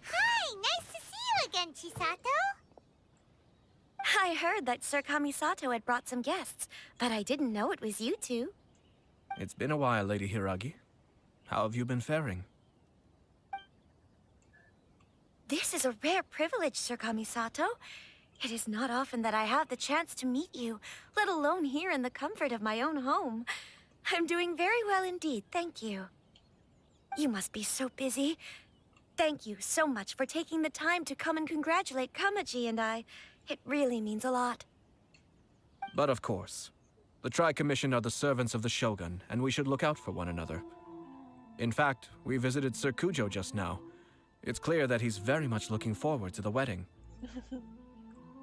Hi, nice to see you again, Chisato. I heard that Sir Kamisato had brought some guests, but I didn't know it was you two. It's been a while, Lady Hiragi. How have you been faring? This is a rare privilege, Sir Kamisato. It is not often that I have the chance to meet you, let alone here in the comfort of my own home. I'm doing very well indeed, thank you. You must be so busy. Thank you so much for taking the time to come and congratulate Kamaji and I. It really means a lot. But of course. The Tri-Commission are the servants of the Shogun, and we should look out for one another. In fact, we visited Sir Kujo just now. It's clear that he's very much looking forward to the wedding.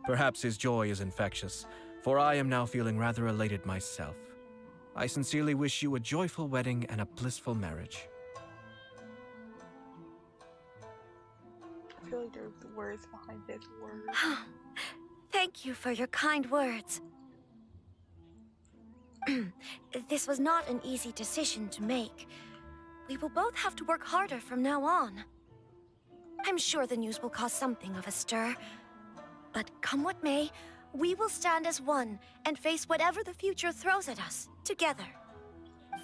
Perhaps his joy is infectious, for I am now feeling rather elated myself. I sincerely wish you a joyful wedding and a blissful marriage. I feel like there's words behind this word. Thank you for your kind words. This was not an easy decision to make. We will both have to work harder from now on. I'm sure the news will cause something of a stir. But come what may, we will stand as one and face whatever the future throws at us, together.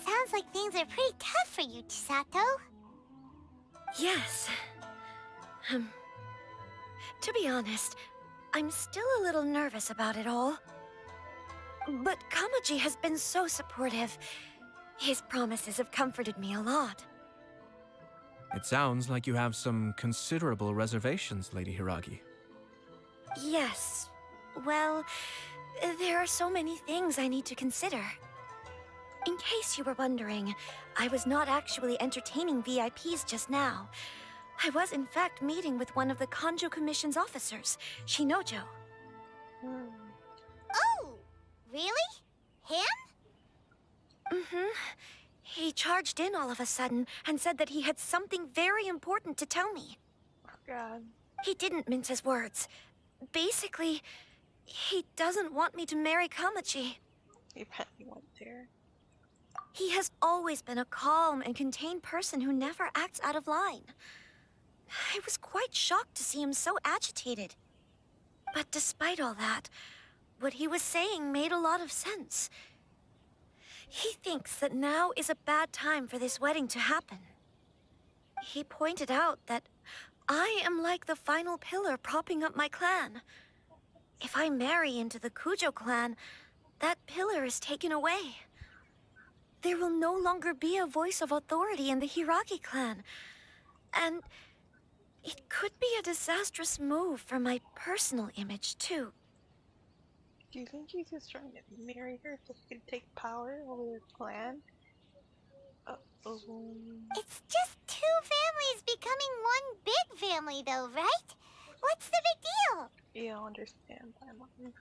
Sounds like things are pretty tough for you, Chisato. Yes. To be honest, I'm still a little nervous about it all. But Kamaji has been so supportive. His promises have comforted me a lot. It sounds like you have some considerable reservations, Lady Hiragi. Yes. Well, there are so many things I need to consider. In case you were wondering, I was not actually entertaining VIPs just now. I was in fact meeting with one of the Kanjo Commission's officers, Shinojo. Oh, really? Him? Mm-hmm. He charged in all of a sudden and said that he had something very important to tell me. Oh, God. He didn't mince his words. Basically, he doesn't want me to marry Kamaji. He probably went there. He has always been a calm and contained person who never acts out of line. I was quite shocked to see him so agitated. But despite all that, what he was saying made a lot of sense. He thinks that now is a bad time for this wedding to happen. He pointed out that I am like the final pillar propping up my clan. If I marry into the Kujo clan, that pillar is taken away. There will no longer be a voice of authority in the Hiragi clan. And it could be a disastrous move for my personal image, too. Do you think he's just trying to marry her so he can take power over the clan? It's just two families becoming one big family, though, right? What's the big deal? Yeah, I'll understand timeline.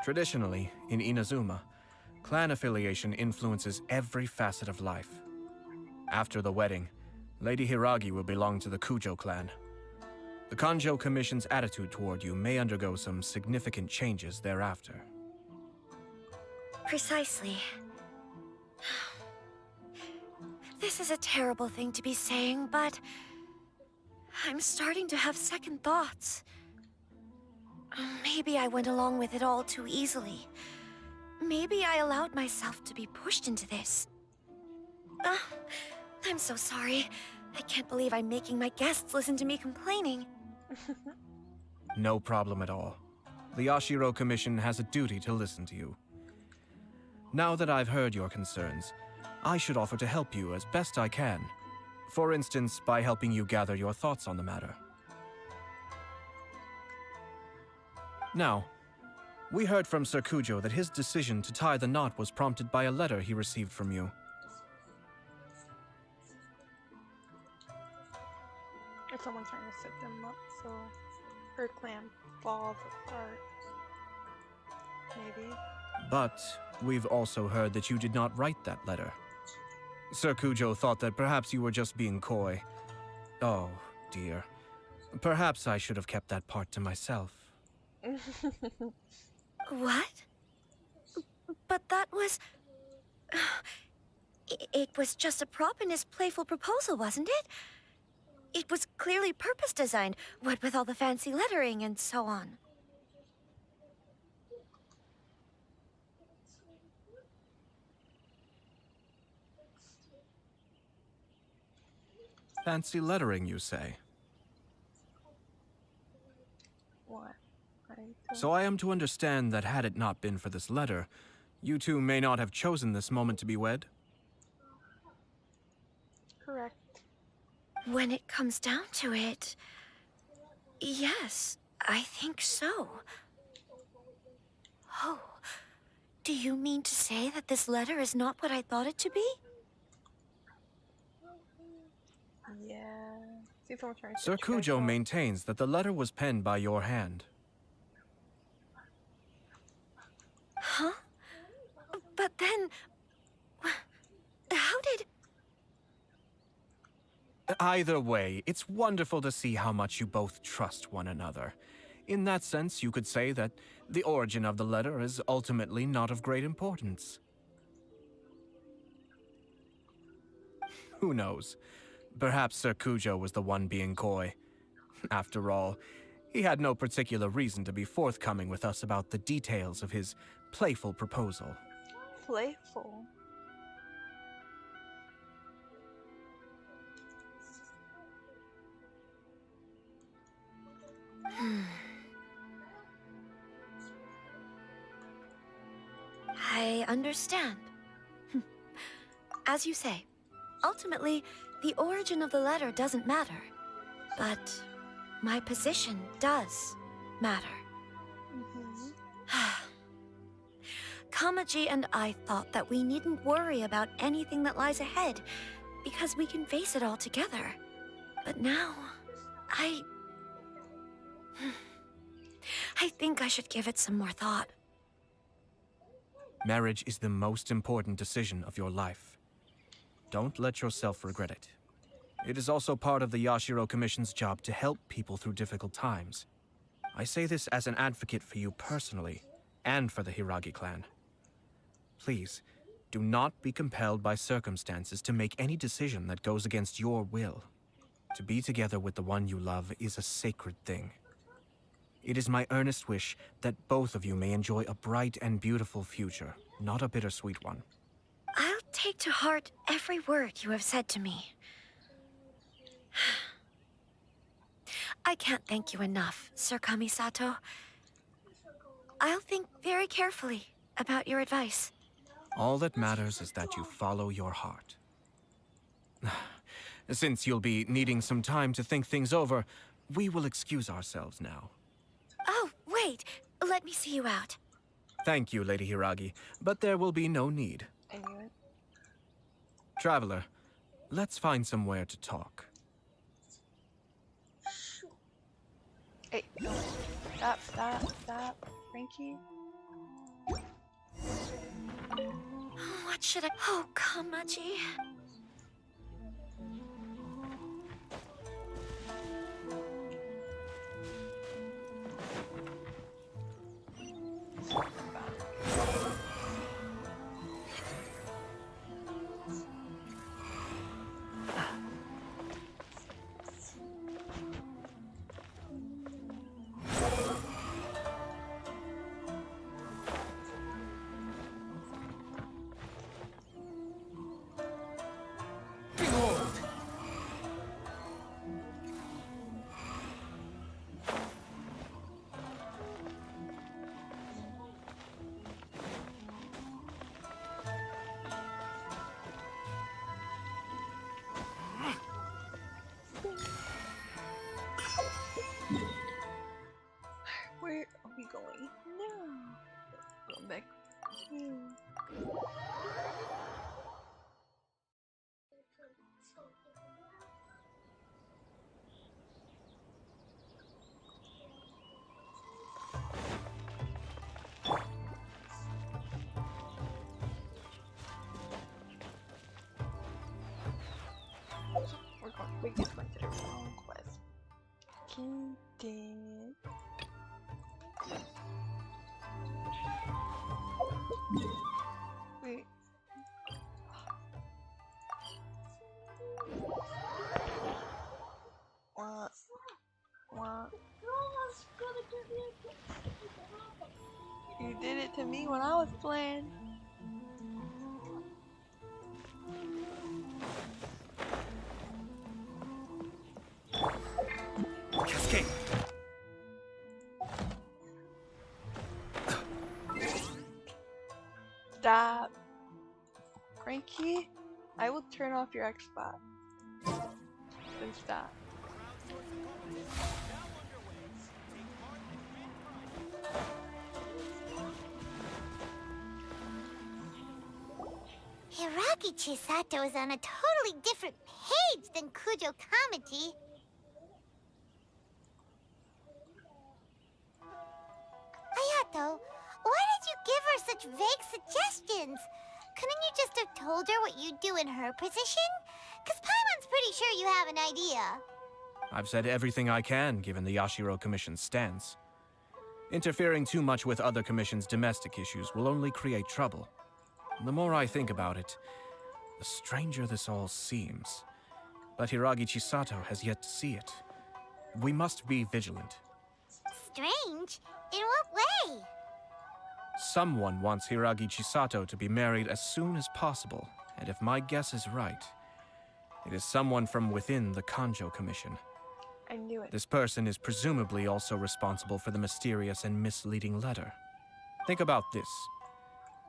Traditionally, in Inazuma, clan affiliation influences every facet of life. After the wedding, Lady Hiragi will belong to the Kujo clan. The Kanjo Commission's attitude toward you may undergo some significant changes thereafter. Precisely. This is a terrible thing to be saying, but I'm starting to have second thoughts. Maybe I went along with it all too easily. Maybe I allowed myself to be pushed into this. I'm so sorry. I can't believe I'm making my guests listen to me complaining. No problem at all. The Yashiro Commission has a duty to listen to you. Now that I've heard your concerns, I should offer to help you as best I can. For instance, by helping you gather your thoughts on the matter. Now, we heard from Sir Kujo that his decision to tie the knot was prompted by a letter he received from you. If someone's trying to set them up, so her clan falls apart. Maybe. But we've also heard that you did not write that letter. Sir Kujo thought that perhaps you were just being coy. Oh, dear. Perhaps I should have kept that part to myself. What? But that was... It was just a prop in his playful proposal, wasn't it? It was clearly purpose-designed, what with all the fancy lettering and so on. Fancy lettering, you say? What? So I am to understand that had it not been for this letter, you two may not have chosen this moment to be wed? Correct. When it comes down to it, yes, I think so. Oh, do you mean to say that this letter is not what I thought it to be? Yeah. See if someone's trying to Sir set you guys Kujo up. maintains that the letter was penned by your hand. Huh? But then... How did... Either way, it's wonderful to see how much you both trust one another. In that sense, you could say that the origin of the letter is ultimately not of great importance. Who knows? Perhaps Sir Kujo was the one being coy. After all, he had no particular reason to be forthcoming with us about the details of his playful proposal. Playful. I understand. As you say, ultimately, the origin of the letter doesn't matter. But my position does matter. Kamaji and I thought that we needn't worry about anything that lies ahead, because we can face it all together. But now, I think I should give it some more thought. Marriage is the most important decision of your life. Don't let yourself regret it. It is also part of the Yashiro Commission's job to help people through difficult times. I say this as an advocate for you personally, and for the Hiragi clan. Please, do not be compelled by circumstances to make any decision that goes against your will. To be together with the one you love is a sacred thing. It is my earnest wish that both of you may enjoy a bright and beautiful future, not a bittersweet one. I'll take to heart every word you have said to me. I can't thank you enough, Sir Kamisato. I'll think very carefully about your advice. All that matters is that you follow your heart. Since you'll be needing some time to think things over, we will excuse ourselves now. Oh, wait. Let me see you out. Thank you, Lady Hiragi, but there will be no need. I knew it. Traveler, let's find somewhere to talk. Hey, no. Stop, stop, stop. Frankie? What should I... Oh, Kamaji. Where are we going now? Go back here. We just went to the wrong quest. Dang it. Wait. What? You did it to me when I was playing. Cascade! Stop. Frankie, I will turn off your Xbox. Then stop. Hiragi Chisato is on a totally different page than Kujo Kamaji. Ayato, why did you give her such vague suggestions? Couldn't you just have told her what you'd do in her position? 'Cause Paimon's pretty sure you have an idea. I've said everything I can, given the Yashiro Commission's stance. Interfering too much with other commissions' domestic issues will only create trouble. The more I think about it, the stranger this all seems. But Hiragi Chisato has yet to see it. We must be vigilant. Strange? In what way? Someone wants Hiragi Chisato to be married as soon as possible, and if my guess is right, it is someone from within the Kanjo Commission. I knew it. This person is presumably also responsible for the mysterious and misleading letter. Think about this.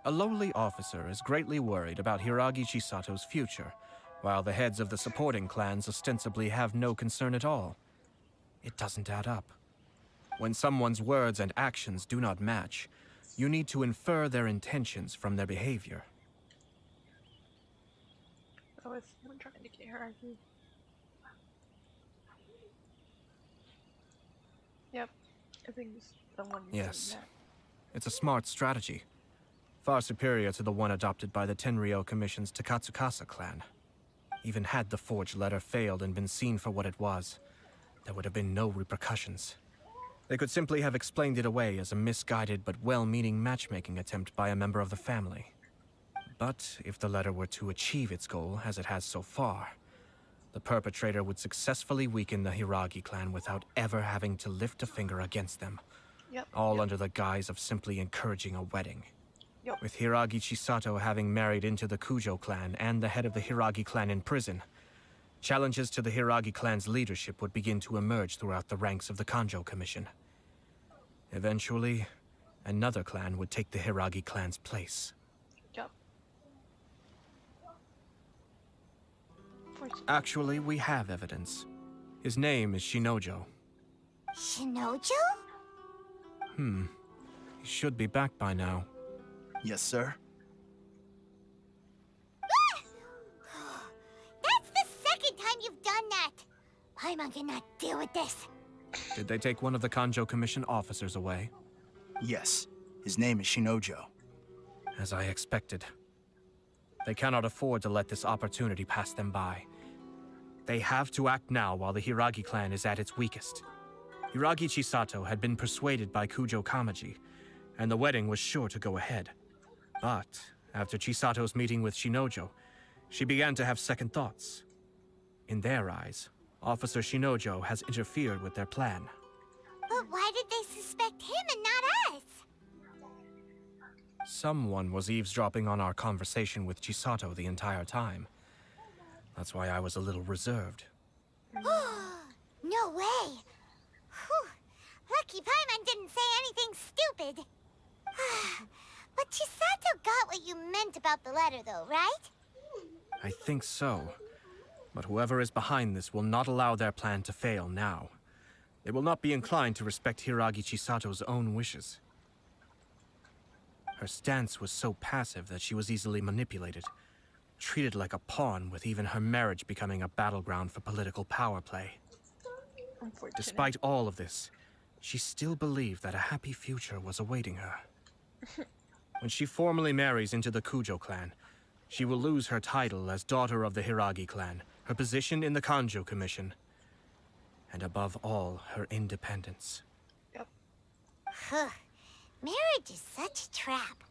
A lowly officer is greatly worried about Hiragi Chisato's future, while the heads of the supporting clans ostensibly have no concern at all. It doesn't add up. When someone's words and actions do not match, you need to infer their intentions from their behavior. I was trying to get Hiragi. Yep, I think it's the one. Yes, it's a smart strategy. Far superior to the one adopted by the Tenryou Commission's Takatsukasa clan. Even had the forged letter failed and been seen for what it was, there would have been no repercussions. They could simply have explained it away as a misguided but well-meaning matchmaking attempt by a member of the family. But if the letter were to achieve its goal, as it has so far, the perpetrator would successfully weaken the Hiragi clan without ever having to lift a finger against them. All under the guise of simply encouraging a wedding. With Hiragi Chisato having married into the Kujo clan and the head of the Hiragi clan in prison, challenges to the Hiragi clan's leadership would begin to emerge throughout the ranks of the Kanjo Commission. Eventually, another clan would take the Hiragi clan's place. Yep. Actually, we have evidence. His name is Shinojo. Shinojo? He should be back by now. Yes, sir. That's the second time you've done that! Paimon cannot deal with this. Did they take one of the Kanjo Commission officers away? Yes. His name is Shinojo. As I expected. They cannot afford to let this opportunity pass them by. They have to act now while the Hiragi clan is at its weakest. Hiragi Chisato had been persuaded by Kujo Kamaji, and the wedding was sure to go ahead. But after Chisato's meeting with Shinojo, she began to have second thoughts. In their eyes, Officer Shinojo has interfered with their plan. But why did they suspect him and not us? Someone was eavesdropping on our conversation with Chisato the entire time. That's why I was a little reserved. No way! Whew. Lucky Paimon didn't say anything stupid. But Chisato got what you meant about the letter, though, right? I think so. But whoever is behind this will not allow their plan to fail now. They will not be inclined to respect Hiragi Chisato's own wishes. Her stance was so passive that she was easily manipulated, treated like a pawn, with even her marriage becoming a battleground for political power play. Despite all of this, she still believed that a happy future was awaiting her. When she formally marries into the Kujo clan, she will lose her title as daughter of the Hiragi clan, her position in the Kanjo Commission, and above all, her independence. Yep. Huh. Marriage is such a trap.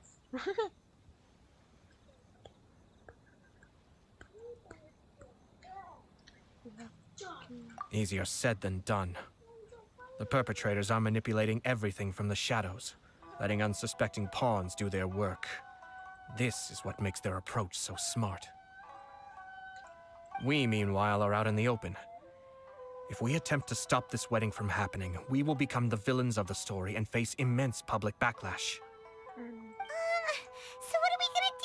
Easier said than done. The perpetrators are manipulating everything from the shadows, letting unsuspecting pawns do their work. This is what makes their approach so smart. We, meanwhile, are out in the open. If we attempt to stop this wedding from happening, we will become the villains of the story and face immense public backlash. So what are we gonna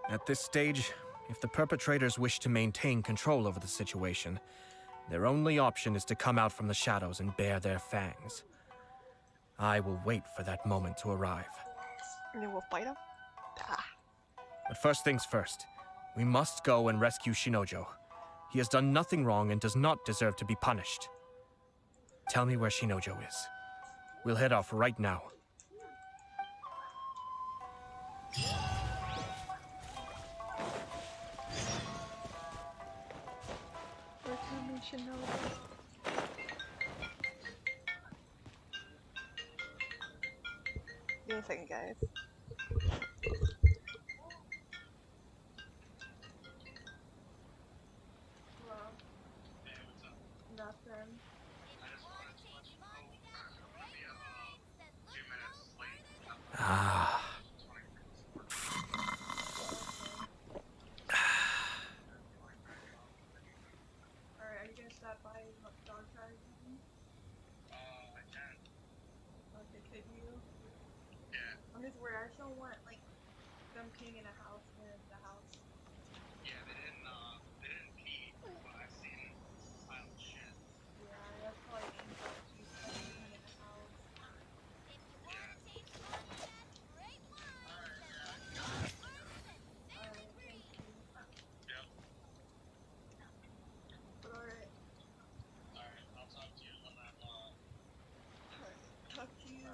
do? At this stage, if the perpetrators wish to maintain control over the situation, their only option is to come out from the shadows and bare their fangs. I will wait for that moment to arrive. And then we'll fight him? But first things first, we must go and rescue Shinojo. He has done nothing wrong and does not deserve to be punished. Tell me where Shinojo is. We'll head off right now. Where's Shinojo? Give me a second, guys. Nothing. Ah. Alright, are you gonna stop by dog tag? I can. Okay, could you? Yeah. I'm just worried. I just don't want, like, them peeing in a house near the house. Yeah, they didn't pee, but I seen a pile of shit. Yeah, that's probably peeing in the house. Alright, thank you. Yep. But alright. Alright, I'll talk to you when I'm Alright, talk to you.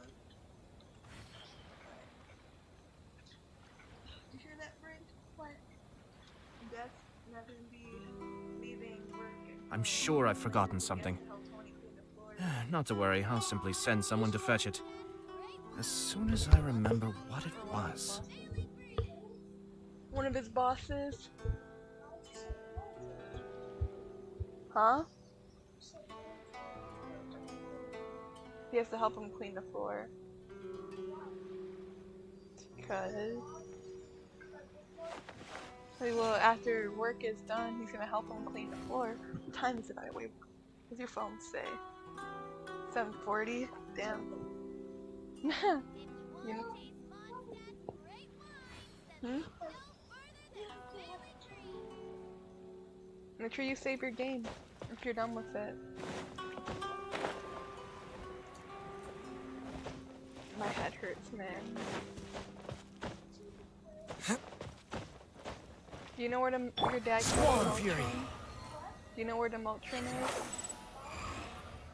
You hear that, Brent? What? That's not gonna be leaving work. I'm sure I've forgotten something. Not to worry, I'll simply send someone to fetch it. As soon as I remember what it was. One of his bosses? Huh? He has to help him clean the floor. Because... well, after work is done, he's gonna help him clean the floor. What time is it, by the way? What does your phone say? 7:40? Damn. You know? Make sure you save your game if you're done with it. My head hurts, man. Do you know where your dad keeps the Motrin? Do you know where the Motrin is?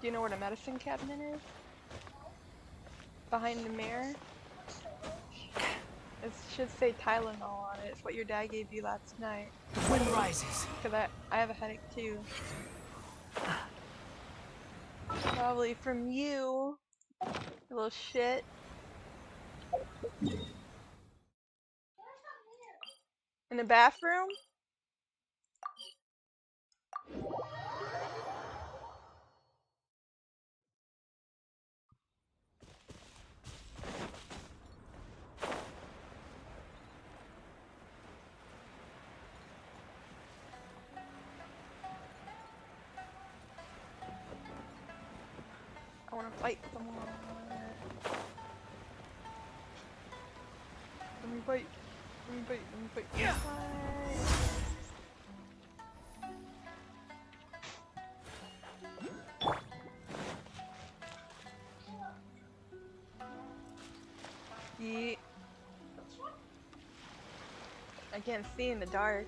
Do you know where the medicine cabinet is? Behind the mirror? It should say Tylenol on it. It's what your dad gave you last night. The wind rises. Cause I have a headache too. Probably from you, you little shit. In the bathroom? I wanna fight someone. Let me fight. Let me fight. Let me fight. Yeah. Yeet. I can't see in the dark.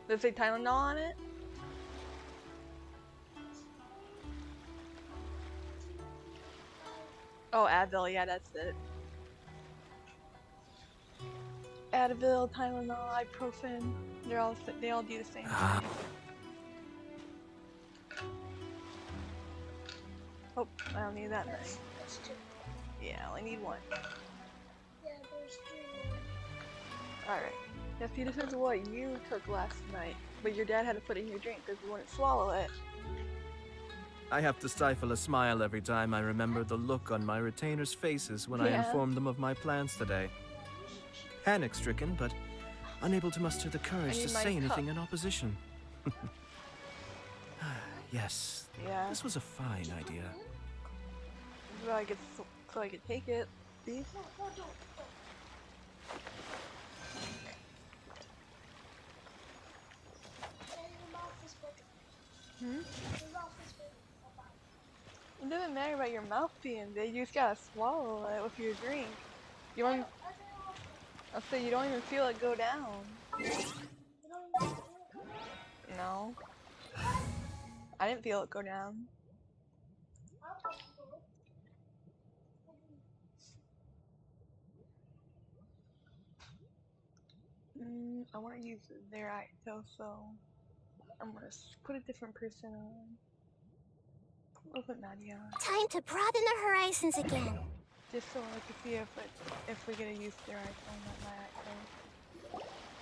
Does it say Tylenol on it? Oh, Advil, yeah, that's it. Advil, Tylenol, ibuprofen, they all do the same thing. Oh, I don't need that many. Yeah, I only need one. Yeah, there's 2. Alright. Now see, this is what you took last night, but your dad had to put it in your drink because you wouldn't swallow it. I have to stifle a smile every time I remember the look on my retainers' faces when I informed them of my plans today. Panic-stricken, but unable to muster the courage to say anything in opposition. Yes, this was a fine idea. So I could take it. See? It doesn't matter about your mouth being big, you just gotta swallow it with your drink. You don't. I'll say you don't even feel it go down. No. I didn't feel it go down. I want to use their Ayato, so I'm gonna put a different person on. We'll put Nadia on. Time to broaden the horizons again. Just so I can see if we get to use their iPhone, not my iPhone.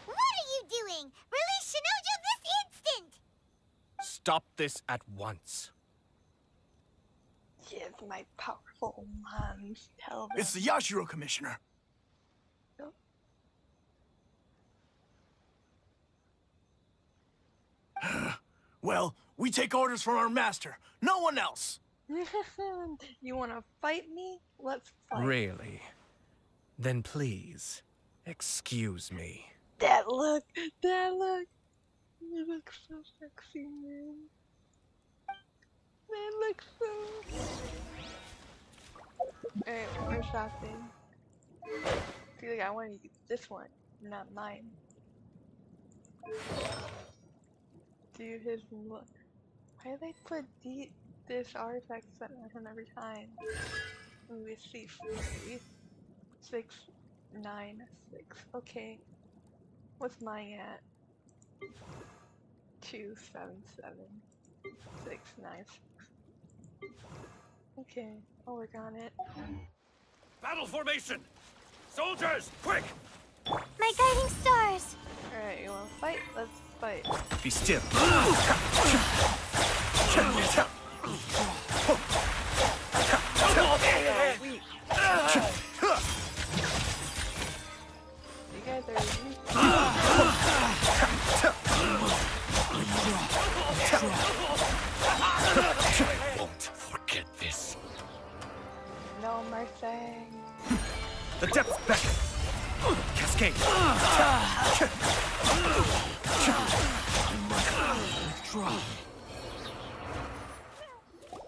What are you doing? Release Shinojo this instant! Stop this at once. Yes, my powerful moms tell them. It's the Yashiro Commissioner. Well, we take orders from our master. No one else. You want to fight me? Let's fight. Really? Then please, excuse me. That look! That look! You look so sexy, man. That looks so... Alright, we're shopping. See, like, I want to use this one, not mine. Do his look. Why do they put this artifact set on him every time? Let me see. 6, 9, 6. Okay. What's mine at? 2, 7, 7, 6, 9, 6. Okay, I'll work on it. Battle formation! Soldiers, quick! My guiding stars! Alright, you wanna fight? Let's fight. Be still. You guys are weak. I won't forget this. No, Oh, Mercy. The depths beckon. Cascade.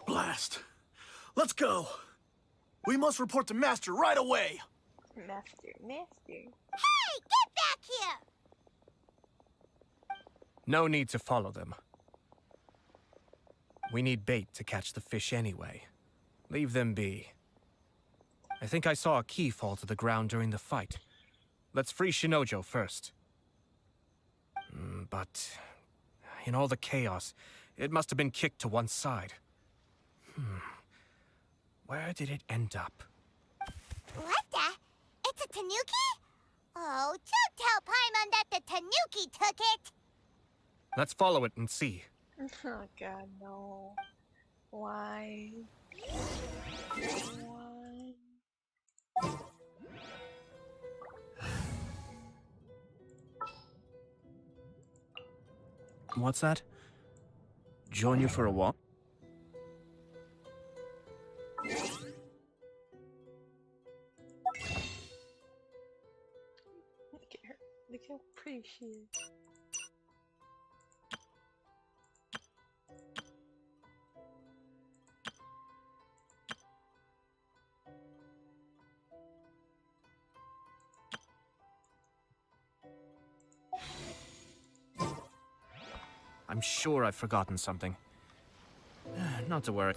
Blast. Let's go. We must report to Master right away. Master. Hey, get back here! No need to follow them. We need bait to catch the fish anyway. Leave them be. I think I saw a key fall to the ground during the fight. Let's free Shinojo first. But in all the chaos, it must have been kicked to one side. Where did it end up? What the? It's a tanuki? Oh, don't tell Paimon that the tanuki took it! Let's follow it and see. Oh god, no. Why? Why? What's that? Join you for a walk? Look at her. Look how pretty she is. I'm sure I've forgotten something. Not to worry.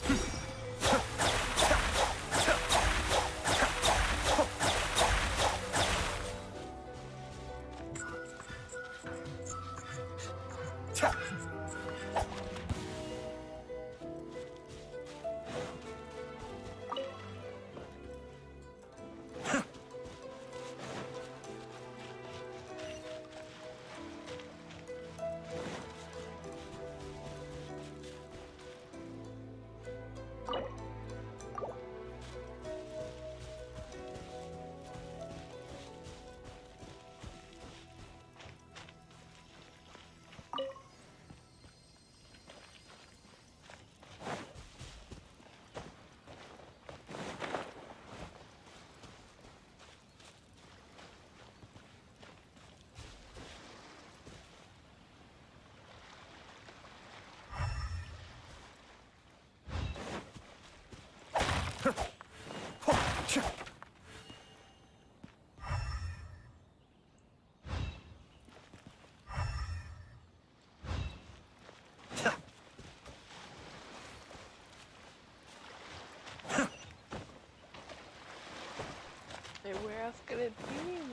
Hey, where else could it be,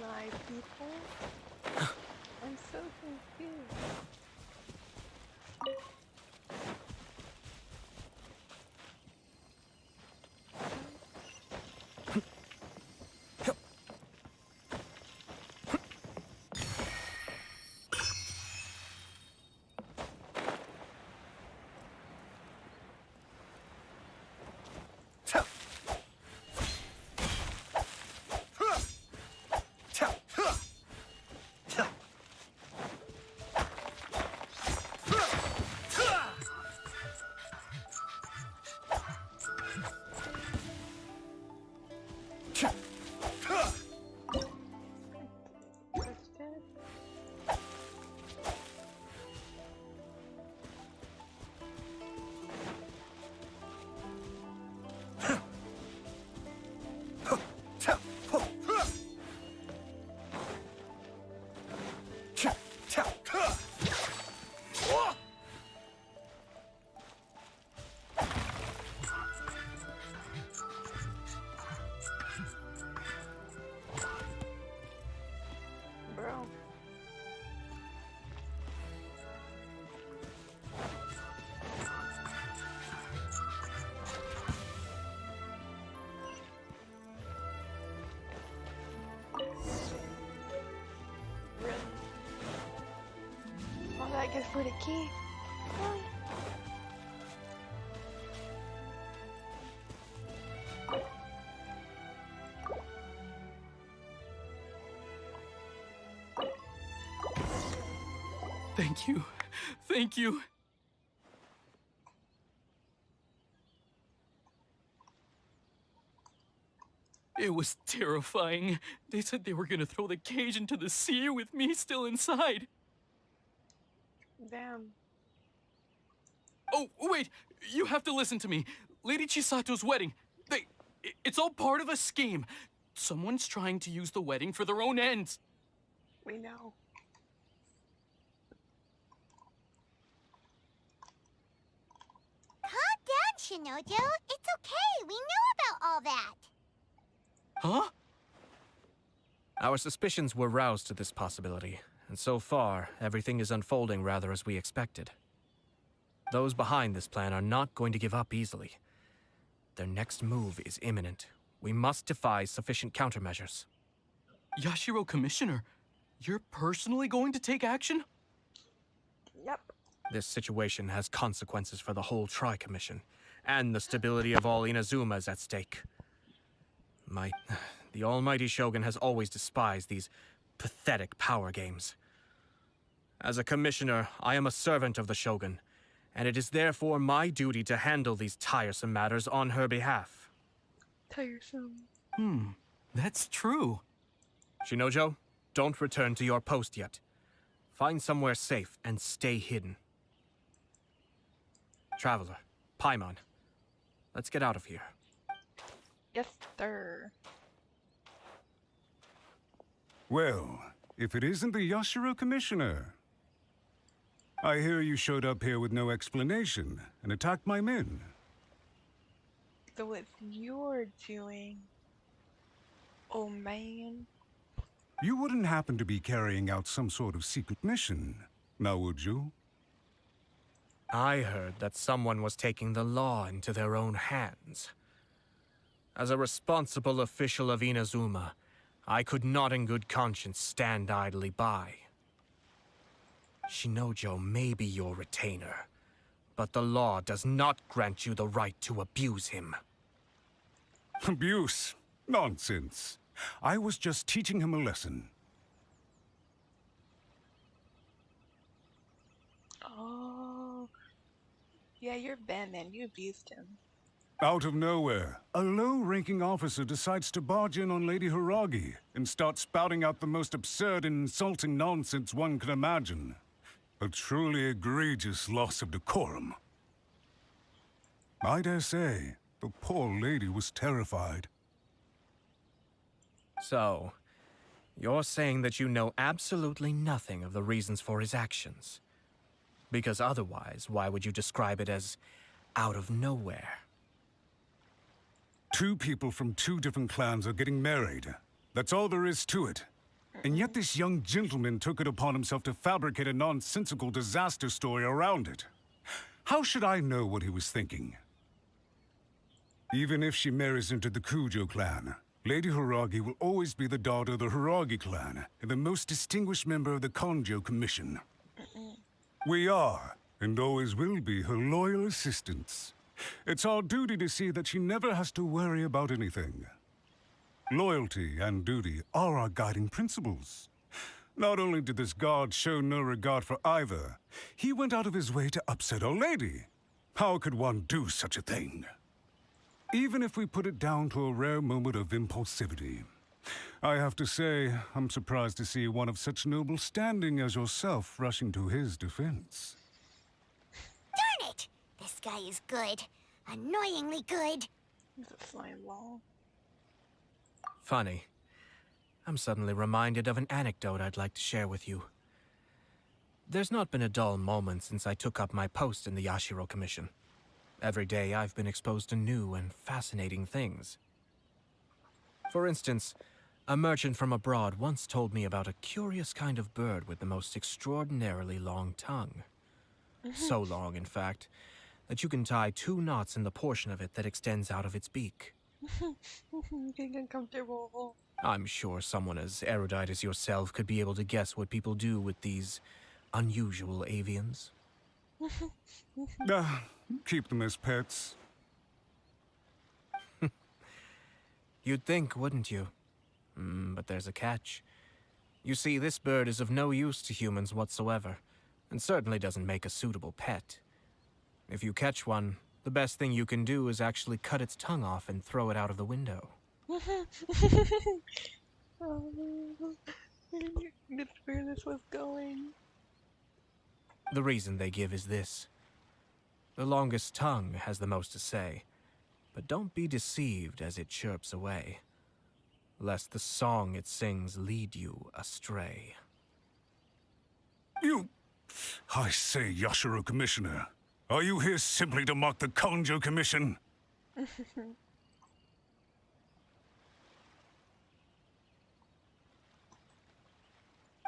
my people? I'm so confused. Bro. Really? All that good for the key? Really? Thank you. Thank you. It was terrifying. They said they were gonna throw the cage into the sea with me still inside. Damn. Oh, wait! You have to listen to me. Lady Chisato's wedding. It's all part of a scheme. Someone's trying to use the wedding for their own ends. We know. Calm down, Shinojo. It's okay. We know about all that. Huh? Our suspicions were roused to this possibility, and so far, everything is unfolding rather as we expected. Those behind this plan are not going to give up easily. Their next move is imminent. We must devise sufficient countermeasures. Yashiro Commissioner, you're personally going to take action? Yep. This situation has consequences for the whole Tri-Commission, and the stability of all Inazuma is at stake. The almighty Shogun has always despised these pathetic power games. As a commissioner, I am a servant of the Shogun, and it is therefore my duty to handle these tiresome matters on her behalf. Tiresome. That's true. Shinojo, don't return to your post yet. Find somewhere safe and stay hidden. Traveler, Paimon, let's get out of here. Yes, sir. Well, if it isn't the Yashiro Commissioner. I hear you showed up here with no explanation and attacked my men. So it's you're doing. Oh man. You wouldn't happen to be carrying out some sort of secret mission, now would you? I heard that someone was taking the law into their own hands. As a responsible official of Inazuma, I could not in good conscience stand idly by. Shinojo may be your retainer, but the law does not grant you the right to abuse him. Abuse? Nonsense. I was just teaching him a lesson. Oh. Yeah, you're Batman. You abused him. Out of nowhere, a low-ranking officer decides to barge in on Lady Hiragi and start spouting out the most absurd and insulting nonsense one can imagine. A truly egregious loss of decorum. I dare say, the poor lady was terrified. So, you're saying that you know absolutely nothing of the reasons for his actions? Because otherwise, why would you describe it as out of nowhere? Two people from two different clans are getting married. That's all there is to it. And yet this young gentleman took it upon himself to fabricate a nonsensical disaster story around it. How should I know what he was thinking? Even if she marries into the Kujo clan, Lady Hiragi will always be the daughter of the Hiragi clan and the most distinguished member of the Konjo Commission. We are, and always will be, her loyal assistants. It's our duty to see that she never has to worry about anything. Loyalty and duty are our guiding principles. Not only did this guard show no regard for either, he went out of his way to upset our lady. How could one do such a thing? Even if we put it down to a rare moment of impulsivity. I have to say, I'm surprised to see one of such noble standing as yourself rushing to his defense. Darn it! This guy is good. Annoyingly good. He's a slime ball. Funny. I'm suddenly reminded of an anecdote I'd like to share with you. There's not been a dull moment since I took up my post in the Yashiro Commission. Every day I've been exposed to new and fascinating things. For instance, a merchant from abroad once told me about a curious kind of bird with the most extraordinarily long tongue. So long, in fact, that you can tie 2 knots in the portion of it that extends out of its beak. Getting uncomfortable. I'm sure someone as erudite as yourself could be able to guess what people do with these unusual avians. Keep them as pets. You'd think, wouldn't you? But there's a catch. You see, this bird is of no use to humans whatsoever, and certainly doesn't make a suitable pet. If you catch one, the best thing you can do is actually cut its tongue off and throw it out of the window. That's where this was going. The reason they give is this. The longest tongue has the most to say, but don't be deceived as it chirps away, lest the song it sings lead you astray. You... I say, Yashiro Commissioner, are you here simply to mock the Kanjo Commission?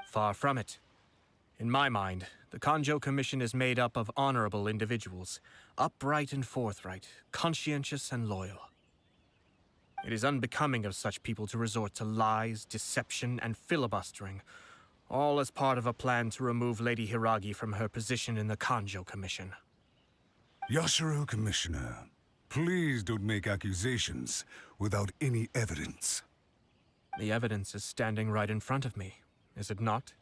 Far from it. In my mind, the Kanjo Commission is made up of honorable individuals, upright and forthright, conscientious and loyal. It is unbecoming of such people to resort to lies, deception, and filibustering, all as part of a plan to remove Lady Hiragi from her position in the Kanjo Commission. Yashiro Commissioner, please don't make accusations without any evidence. The evidence is standing right in front of me, is it not?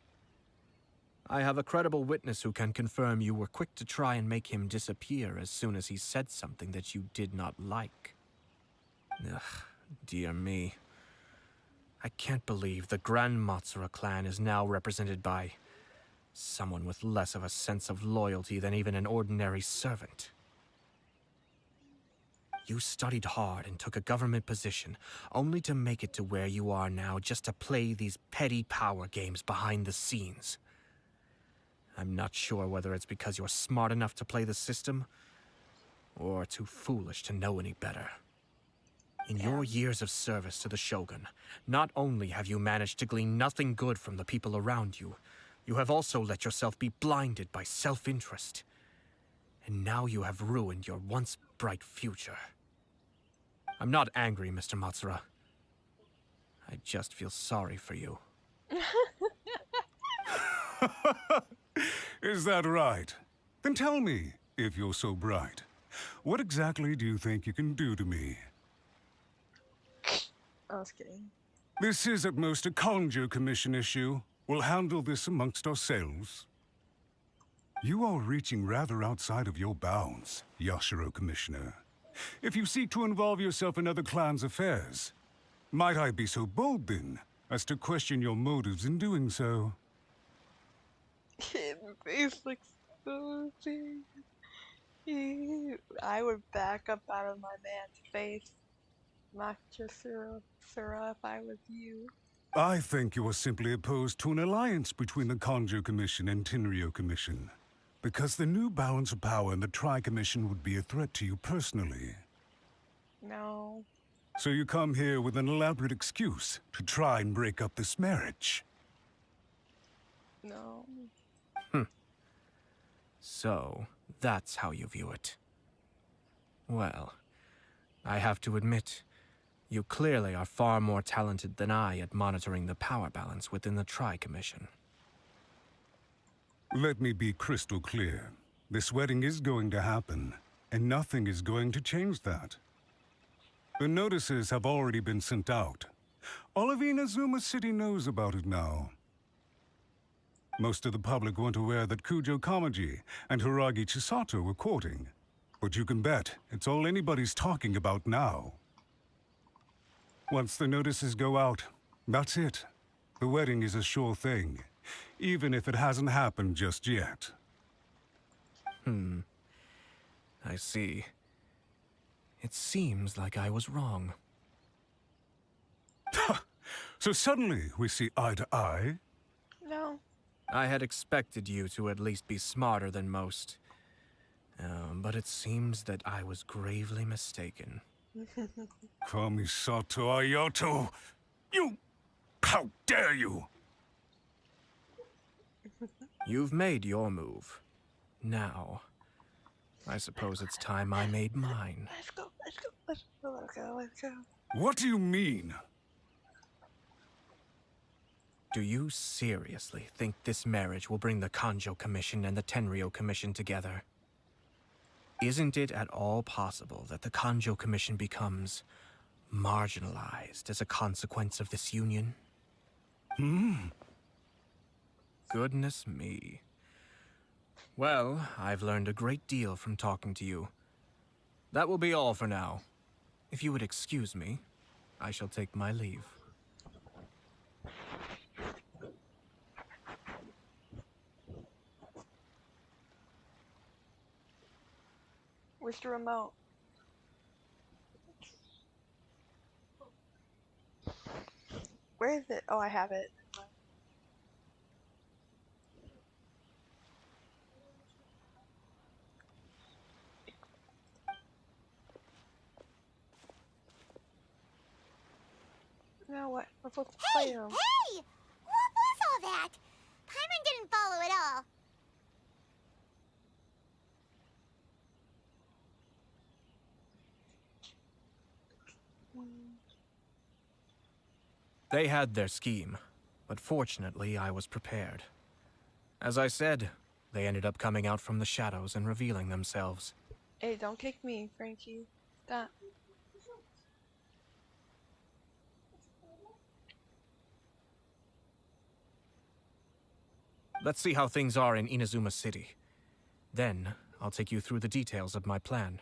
I have a credible witness who can confirm you were quick to try and make him disappear as soon as he said something that you did not like. Ugh, dear me. I can't believe the Grand Matsura clan is now represented by someone with less of a sense of loyalty than even an ordinary servant. You studied hard and took a government position, only to make it to where you are now just to play these petty power games behind the scenes. I'm not sure whether it's because you're smart enough to play the system, or too foolish to know any better. In your years of service to the Shogun, not only have you managed to glean nothing good from the people around you, you have also let yourself be blinded by self-interest. And now you have ruined your once bright future. I'm not angry, Mr. Matsura. I just feel sorry for you. Is that right? Then tell me, if you're so bright, what exactly do you think you can do to me? I was kidding. This is at most a Kanjo Commission issue. We'll handle this amongst ourselves. You are reaching rather outside of your bounds, Yashiro Commissioner. If you seek to involve yourself in other clans' affairs, might I be so bold, then, as to question your motives in doing so? His face looks so big. I would back up out of my man's face. Not just Sura, if I was you. I think you are simply opposed to an alliance between the Kanjo Commission and Tenryo Commission, because the new balance of power in the Tri-Commission would be a threat to you personally. No. So you come here with an elaborate excuse to try and break up this marriage. No. So, that's how you view it. Well, I have to admit, you clearly are far more talented than I at monitoring the power balance within the Tri-Commission. Let me be crystal clear. This wedding is going to happen, and nothing is going to change that. The notices have already been sent out. All of Inazuma City knows about it now. Most of the public weren't aware that Kujo Kamaji and Hiragi Chisato were courting. But you can bet it's all anybody's talking about now. Once the notices go out, that's it. The wedding is a sure thing, even if it hasn't happened just yet. I see. It seems like I was wrong. So suddenly we see eye to eye? No. I had expected you to at least be smarter than most. But it seems that I was gravely mistaken. Kamisato Ayato! You... How dare you! You've made your move. Now, I suppose it's time I made mine. Let's go, let's go, let's go, let's go, let's go. What do you mean? Do you seriously think this marriage will bring the Kanjo Commission and the Tenryo Commission together? Isn't it at all possible that the Kanjo Commission becomes marginalized as a consequence of this union? Goodness me. Well, I've learned a great deal from talking to you. That will be all for now. If you would excuse me. I shall take my leave. Where's the remote? Where is it? Oh, I have it. Now what? We're supposed to Hey! fight him. Hey! What was all that? Paimon didn't follow at all. They had their scheme, but fortunately I was prepared. As I said, they ended up coming out from the shadows and revealing themselves. Hey, don't kick me, Frankie. Stop. Let's see how things are in Inazuma City. Then, I'll take you through the details of my plan.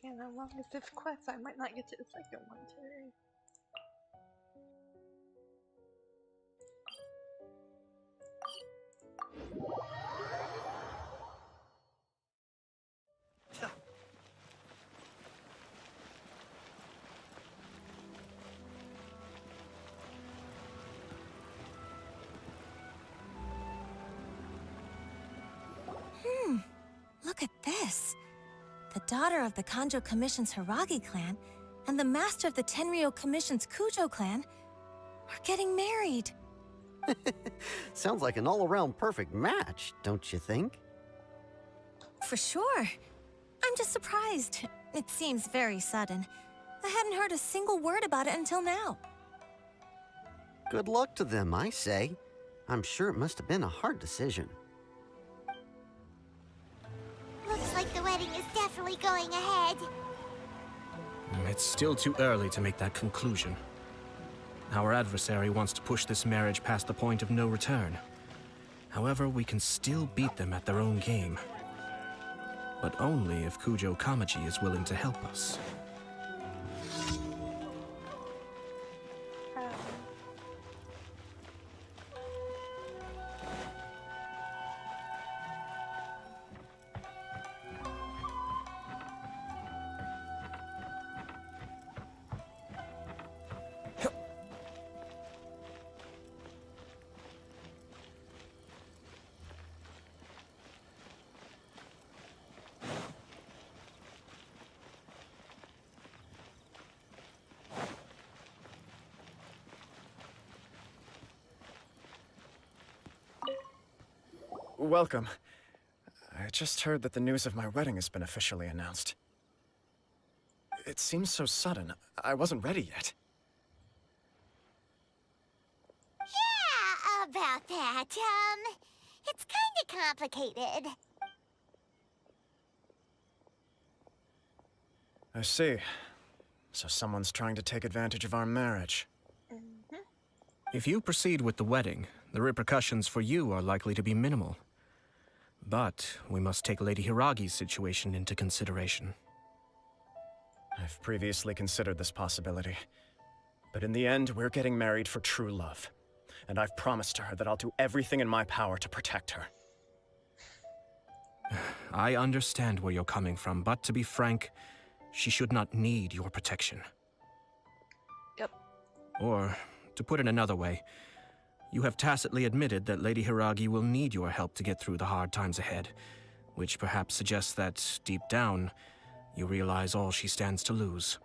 Damn, how long is this quest? I might not get to the second one today. Look at this. The daughter of the Kanjo Commission's Hiragi clan and the master of the Tenryo Commission's Kujo clan are getting married. Sounds like an all-around perfect match, don't you think? For sure. I'm just surprised. It seems very sudden. I hadn't heard a single word about it until now. Good luck to them, I say. I'm sure it must have been a hard decision. Looks like the wedding is definitely going ahead. It's still too early to make that conclusion. Our adversary wants to push this marriage past the point of no return. However, we can still beat them at their own game. But only if Kujo Kamaji is willing to help us. Welcome. I just heard that the news of my wedding has been officially announced. It seems so sudden. I wasn't ready yet. Yeah, about that. It's kinda complicated. I see. So someone's trying to take advantage of our marriage. If you proceed with the wedding, the repercussions for you are likely to be minimal. But we must take Lady Hiragi's situation into consideration. I've previously considered this possibility. But in the end, we're getting married for true love. And I've promised her that I'll do everything in my power to protect her. I understand where you're coming from, but to be frank, she should not need your protection. Yep. Or, to put it another way, you have tacitly admitted that Lady Hiragi will need your help to get through the hard times ahead, which perhaps suggests that, deep down, you realize all she stands to lose.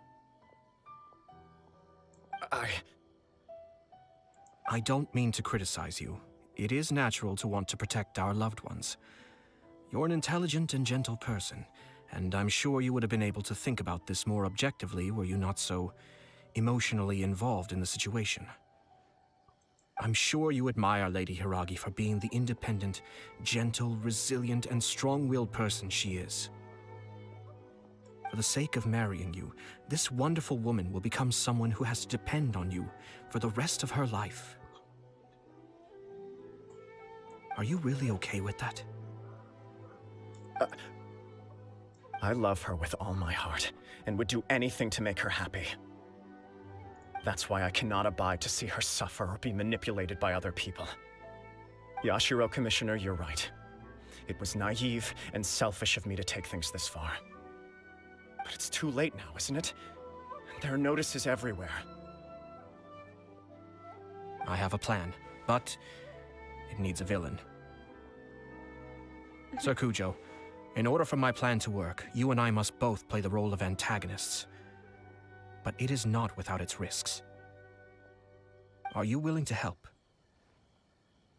I don't mean to criticize you. It is natural to want to protect our loved ones. You're an intelligent and gentle person, and I'm sure you would have been able to think about this more objectively were you not so emotionally involved in the situation. I'm sure you admire Lady Hiragi for being the independent, gentle, resilient, and strong-willed person she is. For the sake of marrying you, this wonderful woman will become someone who has to depend on you for the rest of her life. Are you really okay with that? I love her with all my heart, and would do anything to make her happy. That's why I cannot abide to see her suffer or be manipulated by other people. Yashiro, Commissioner, you're right. It was naive and selfish of me to take things this far. But it's too late now, isn't it? There are notices everywhere. I have a plan, but it needs a villain. Sir Kujo, in order for my plan to work, you and I must both play the role of antagonists. But it is not without its risks. Are you willing to help?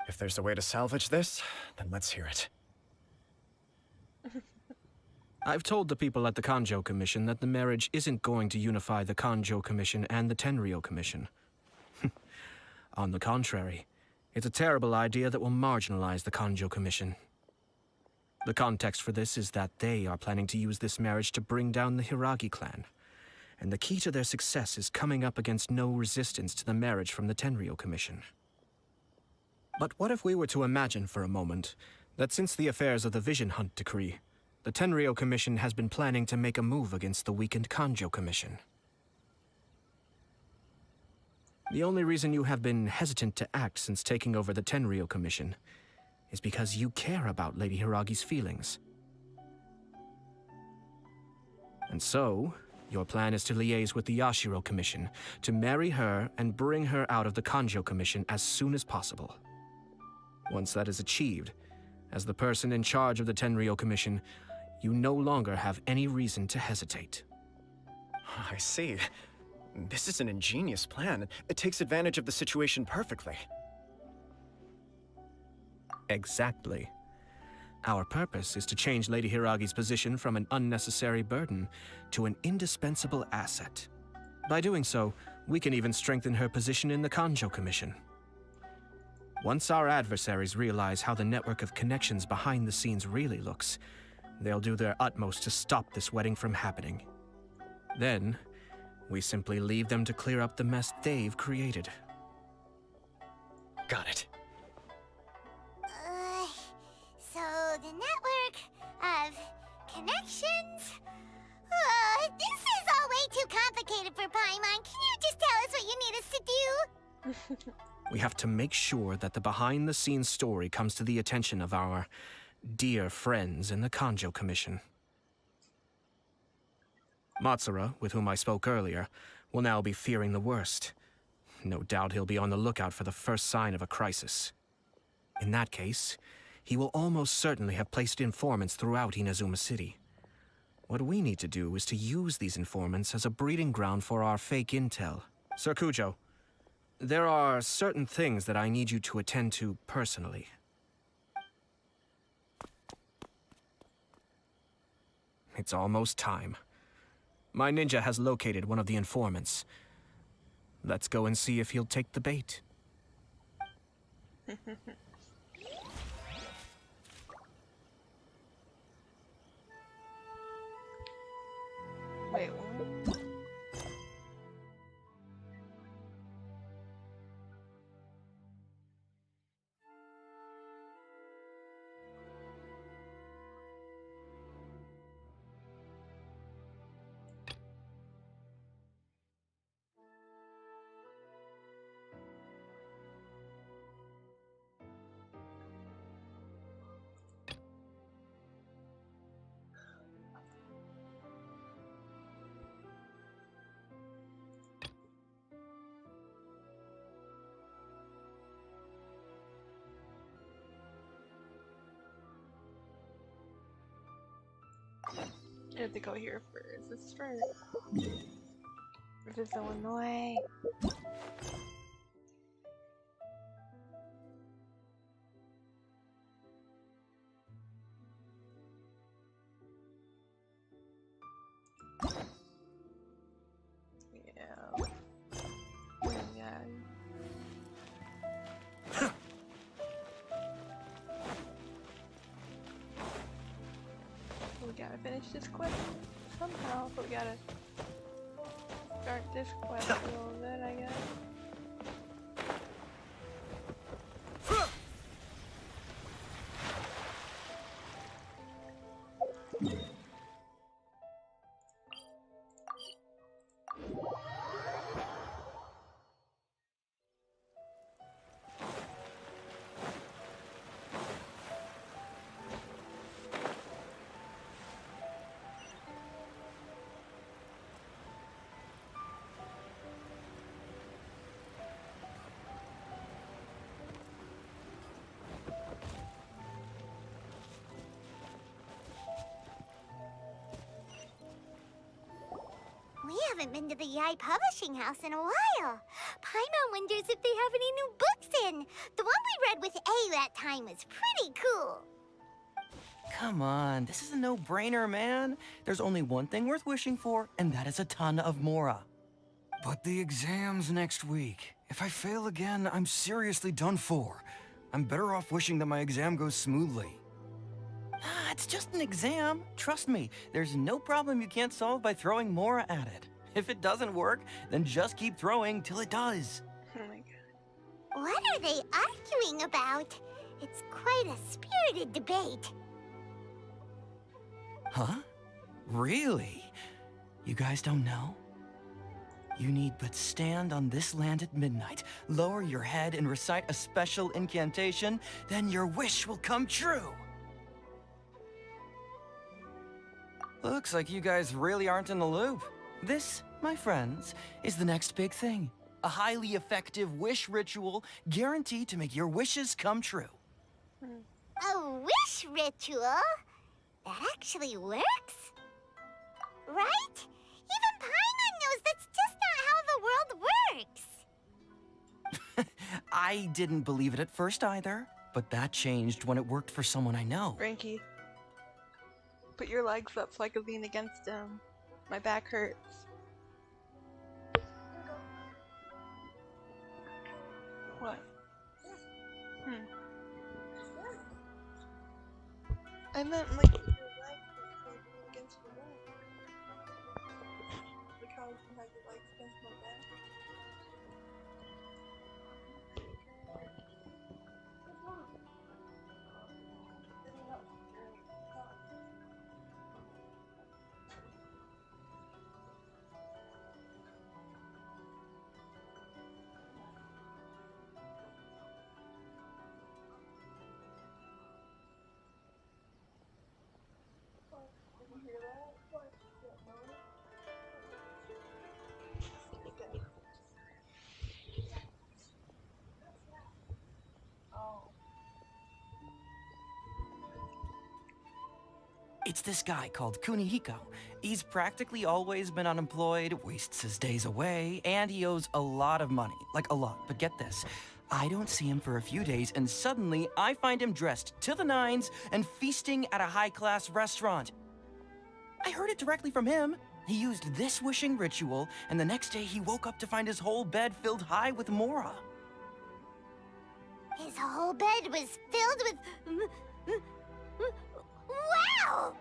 If there's a way to salvage this, then let's hear it. I've told the people at the Kanjo Commission that the marriage isn't going to unify the Kanjo Commission and the Tenryou Commission. On the contrary, it's a terrible idea that will marginalize the Kanjo Commission. The context for this is that they are planning to use this marriage to bring down the Hiragi clan. And the key to their success is coming up against no resistance to the marriage from the Tenryou Commission. But what if we were to imagine for a moment that since the affairs of the Vision Hunt Decree, the Tenryou Commission has been planning to make a move against the weakened Kanjo Commission? The only reason you have been hesitant to act since taking over the Tenryou Commission is because you care about Lady Hiragi's feelings. And so, your plan is to liaise with the Yashiro Commission to marry her and bring her out of the Kanjo Commission as soon as possible. Once that is achieved, as the person in charge of the Tenryou Commission, you no longer have any reason to hesitate. I see. This is an ingenious plan. It takes advantage of the situation perfectly. Exactly. Our purpose is to change Lady Hiragi's position from an unnecessary burden to an indispensable asset. By doing so, we can even strengthen her position in the Kanjo Commission. Once our adversaries realize how the network of connections behind the scenes really looks, they'll do their utmost to stop this wedding from happening. Then, we simply leave them to clear up the mess they've created. Got it. So the network of connections? This is all way too complicated for Paimon. Can you just tell us what you need us to do? We have to make sure that the behind-the-scenes story comes to the attention of our dear friends in the Kanjo Commission. Matsura, with whom I spoke earlier, will now be fearing the worst. No doubt he'll be on the lookout for the first sign of a crisis. In that case, he will almost certainly have placed informants throughout Inazuma City. What we need to do is to use these informants as a breeding ground for our fake intel. Sir Kujo, there are certain things that I need you to attend to personally. It's almost time. My ninja has located one of the informants. Let's go and see if he'll take the bait. Wait, what? I have to go here first. This is right. This is Illinois. Yeah. Yeah. We gotta finish this quest. somehow, but we gotta start this quest a little bit, I guess. We haven't been to the Yai Publishing House in a while. Paimon wonders if they have any new books in. The one we read with A that time was pretty cool. Come on, this is a no-brainer, man. There's only one thing worth wishing for, and that is a ton of Mora. But the exam's next week. If I fail again, I'm seriously done for. I'm better off wishing that my exam goes smoothly. Ah, it's just an exam. Trust me, there's no problem you can't solve by throwing Mora at it. If it doesn't work, then just keep throwing till it does. Oh my god. What are they arguing about? It's quite a spirited debate. Huh? Really? You guys don't know? You need but stand on this land at midnight, lower your head and recite a special incantation, then your wish will come true. Looks like you guys really aren't in the loop. This, my friends, is the next big thing. A highly effective wish ritual guaranteed to make your wishes come true. A wish ritual? That actually works? Right? Even Paimon knows that's just not how the world works. I didn't believe it at first either, but that changed when it worked for someone I know. Frankie, put your legs up so I can lean against him. My back hurts. What? I meant like your legs lean against the wall. Like how you have your legs against my back. It's this guy called Kunihiko. He's practically always been unemployed, wastes his days away, and he owes a lot of money. Like a lot, but get this. I don't see him for a few days, and suddenly I find him dressed to the nines and feasting at a high-class restaurant. I heard it directly from him. He used this wishing ritual, and the next day he woke up to find his whole bed filled high with Mora. His whole bed was filled with... Wow!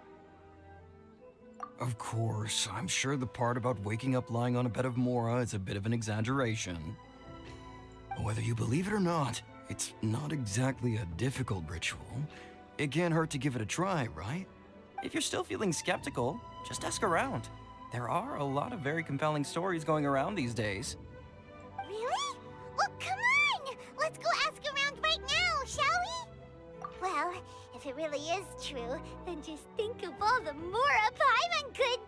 Of course, I'm sure the part about waking up lying on a bed of Mora is a bit of an exaggeration. Whether you believe it or not, it's not exactly a difficult ritual. It can't hurt to give it a try, right? If you're still feeling skeptical, just ask around. There are a lot of very compelling stories going around these days. Really? Well, come on! Let's go ask around right now, shall we? Well, if it really is true, then just think of all the Mora Paimon could...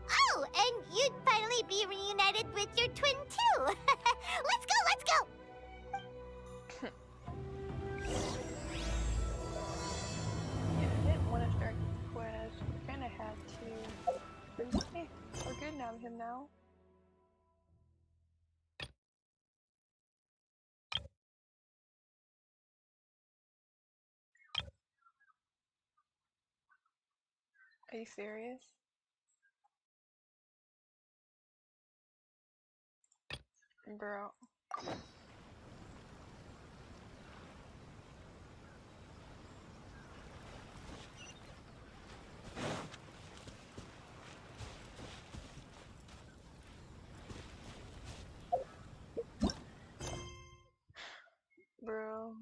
Oh, and you'd finally be reunited with your twin, too! Let's go, let's go! Yeah, I didn't want to start this quest. I kind of had to. But hey, we're good now with him now. Are you serious? Bro. Bro,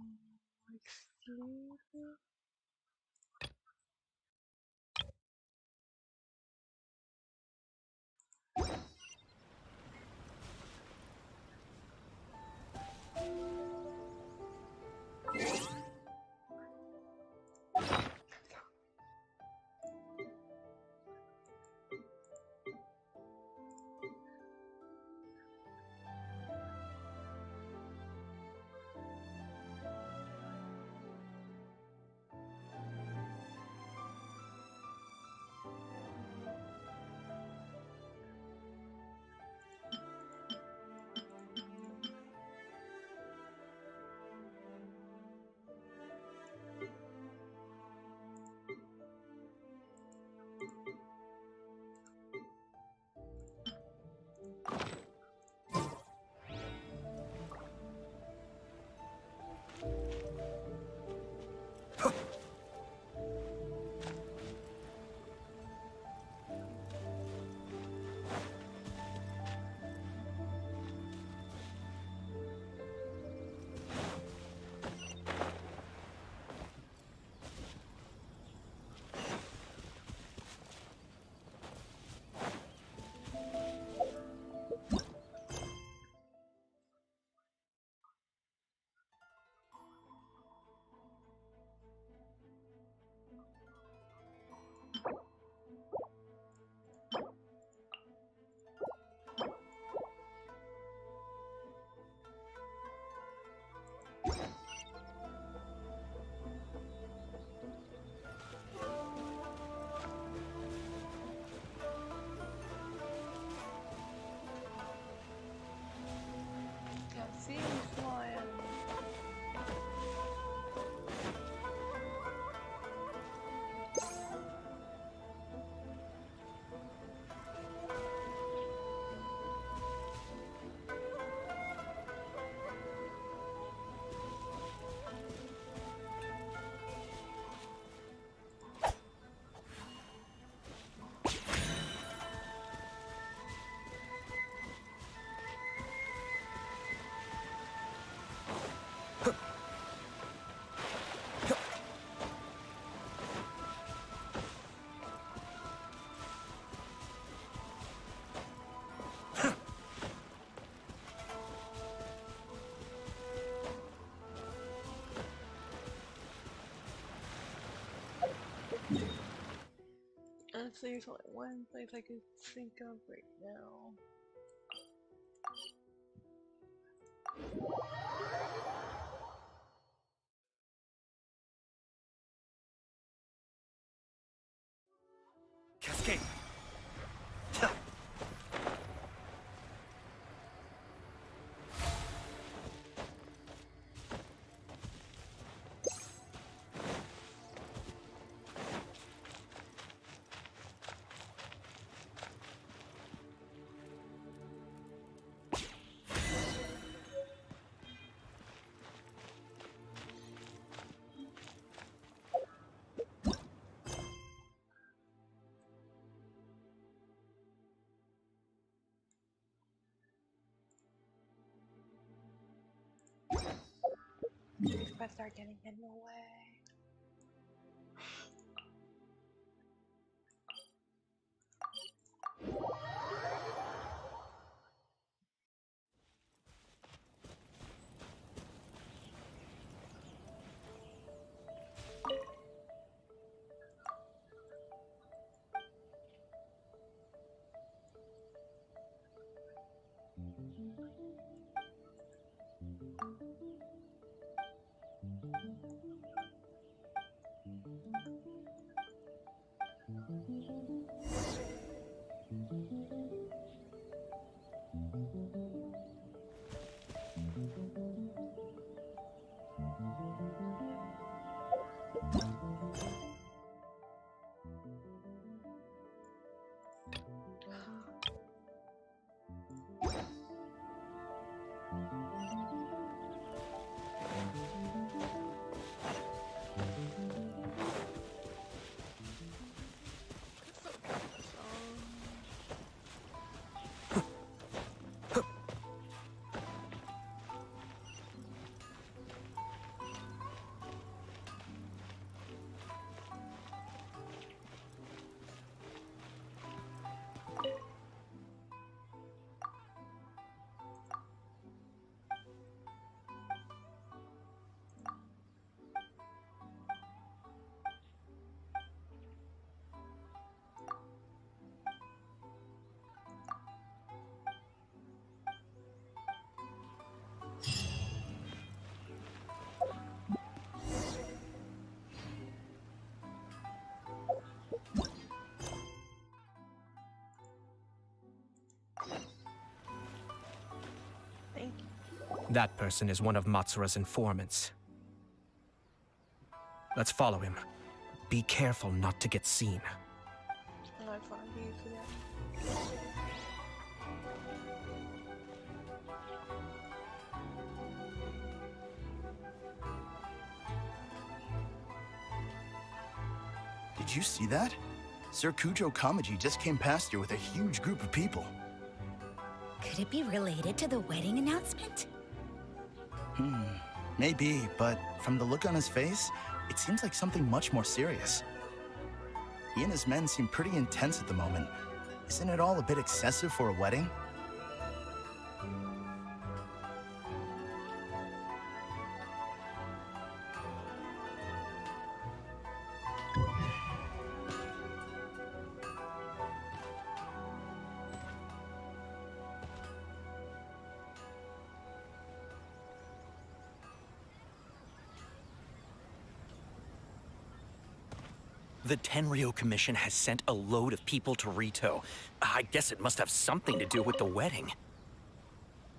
excuse me? Can't see me flying. Honestly, there's only one place I can think of right now. Cascade. If I start getting in the way. That person is one of Matsura's informants. Let's follow him. Be careful not to get seen. No, it's fine. Be easy, yeah. Did you see that? Sir Kujo Kamaji just came past here with a huge group of people. Could it be related to the wedding announcement? Maybe, but from the look on his face, it seems like something much more serious. He and his men seem pretty intense at the moment. Isn't it all a bit excessive for a wedding? The Tenryo Commission has sent a load of people to Rito. I guess it must have something to do with the wedding.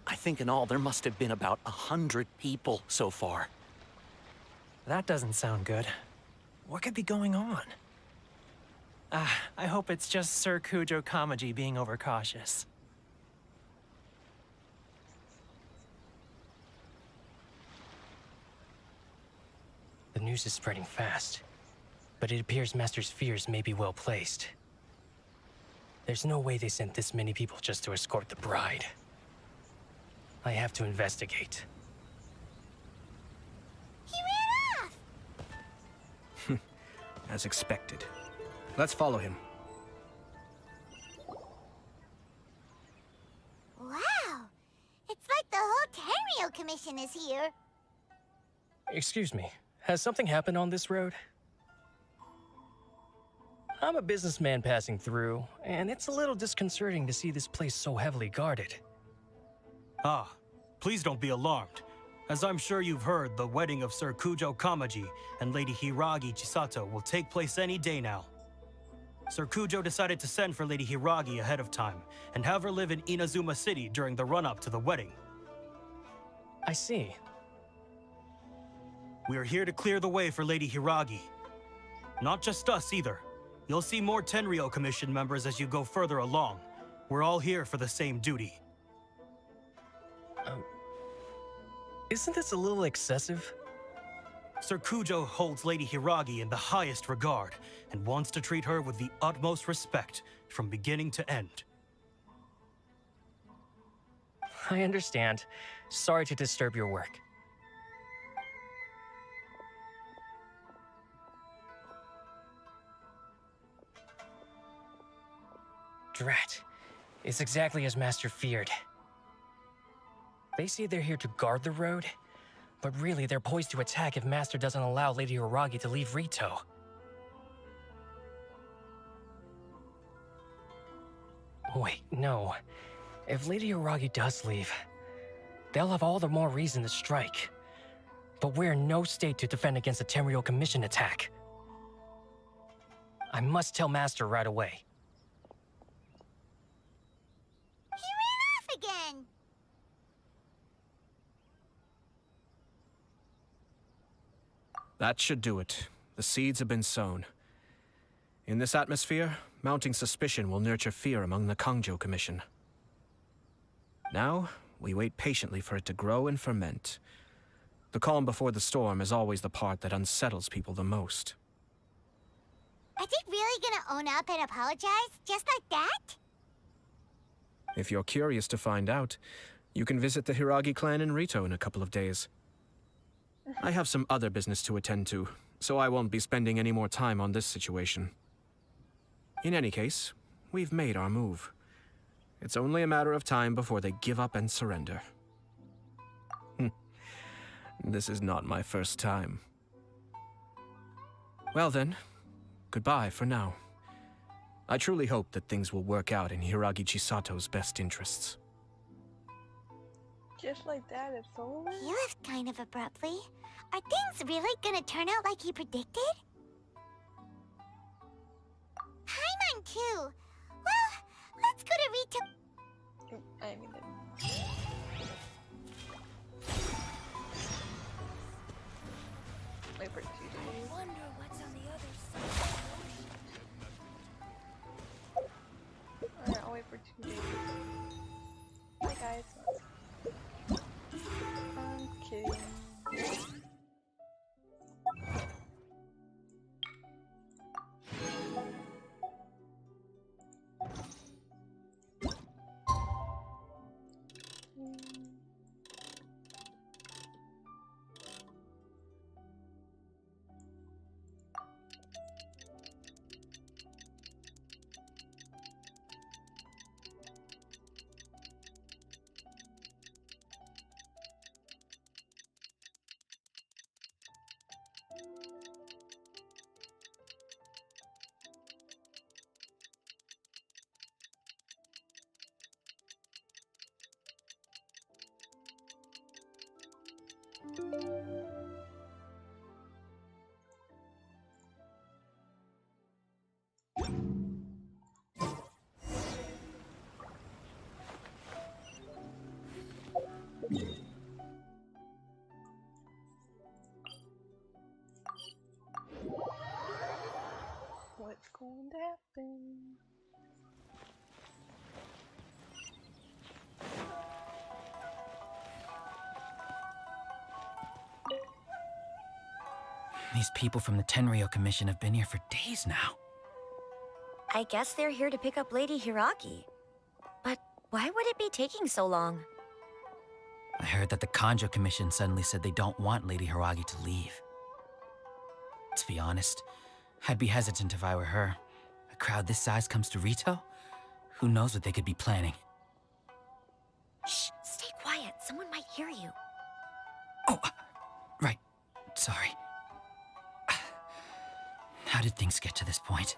I think in all there must have been about 100 people so far. That doesn't sound good. What could be going on? I hope it's just Sir Kujo Kamaji being overcautious. The news is spreading fast, but it appears Master's fears may be well placed. There's no way they sent this many people just to escort the bride. I have to investigate. He ran off! As expected. Let's follow him. Wow! It's like the whole Tenryo Commission is here. Excuse me, has something happened on this road? I'm a businessman passing through, and it's a little disconcerting to see this place so heavily guarded. Ah, please don't be alarmed. As I'm sure you've heard, the wedding of Sir Kujo Kamaji and Lady Hiragi Chisato will take place any day now. Sir Kujo decided to send for Lady Hiragi ahead of time and have her live in Inazuma City during the run-up to the wedding. I see. We are here to clear the way for Lady Hiragi. Not just us either. You'll see more Tenryo Commission members as you go further along. We're all here for the same duty. Isn't this a little excessive? Sir Kujo holds Lady Hiragi in the highest regard and wants to treat her with the utmost respect from beginning to end. I understand. Sorry to disturb your work. Drat. It's exactly as Master feared. They say they're here to guard the road, but really they're poised to attack if Master doesn't allow Lady Hiragi to leave Rito. Wait, no. If Lady Hiragi does leave, they'll have all the more reason to strike. But we're in no state to defend against a Tenryo Commission attack. I must tell Master right away. He ran off again! That should do it. The seeds have been sown. In this atmosphere, mounting suspicion will nurture fear among the Kangjo Commission. Now, we wait patiently for it to grow and ferment. The calm before the storm is always the part that unsettles people the most. Are they really gonna own up and apologize, just like that? If you're curious to find out, you can visit the Hiragi clan in Rito in a couple of days. I have some other business to attend to, so I won't be spending any more time on this situation. In any case, we've made our move. It's only a matter of time before they give up and surrender. This is not my first time. Well then, goodbye for now. I truly hope that things will work out in Hiragi Chisato's best interests. Just like that, it's over? He left kind of abruptly. Are things really gonna turn out like he predicted? Paimon too. Well, let's go to Rito. I mean, for 2 days. Wonder what's on the other side. Alright, I'll wait for 2 days. Bye guys. I'm kidding. What's going to happen? These people from the Tenryo Commission have been here for days now. I guess they're here to pick up Lady Hiragi. But why would it be taking so long? I heard that the Kanjo Commission suddenly said they don't want Lady Hiragi to leave. To be honest, I'd be hesitant if I were her. A crowd this size comes to Rito? Who knows what they could be planning? Shh, stay quiet. Someone might hear you. Oh, right. Sorry. How did things get to this point?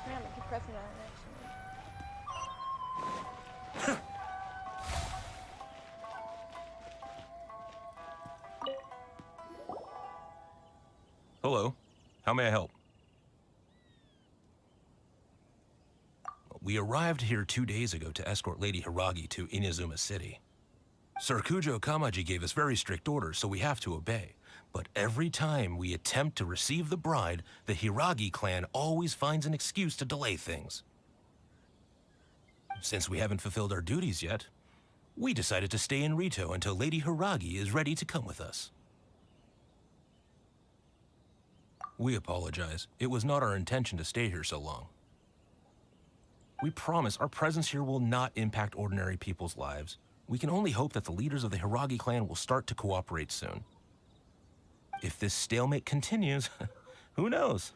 Yeah, I keep pressing on it actually. Hello. How may I help? We arrived here 2 days ago to escort Lady Hiragi to Inazuma City. Sir Kujo Kamaji gave us very strict orders, so we have to obey. But every time we attempt to receive the bride, the Hiragi clan always finds an excuse to delay things. Since we haven't fulfilled our duties yet, we decided to stay in Rito until Lady Hiragi is ready to come with us. We apologize. It was not our intention to stay here so long. We promise our presence here will not impact ordinary people's lives. We can only hope that the leaders of the Hiragi clan will start to cooperate soon. If this stalemate continues, who knows?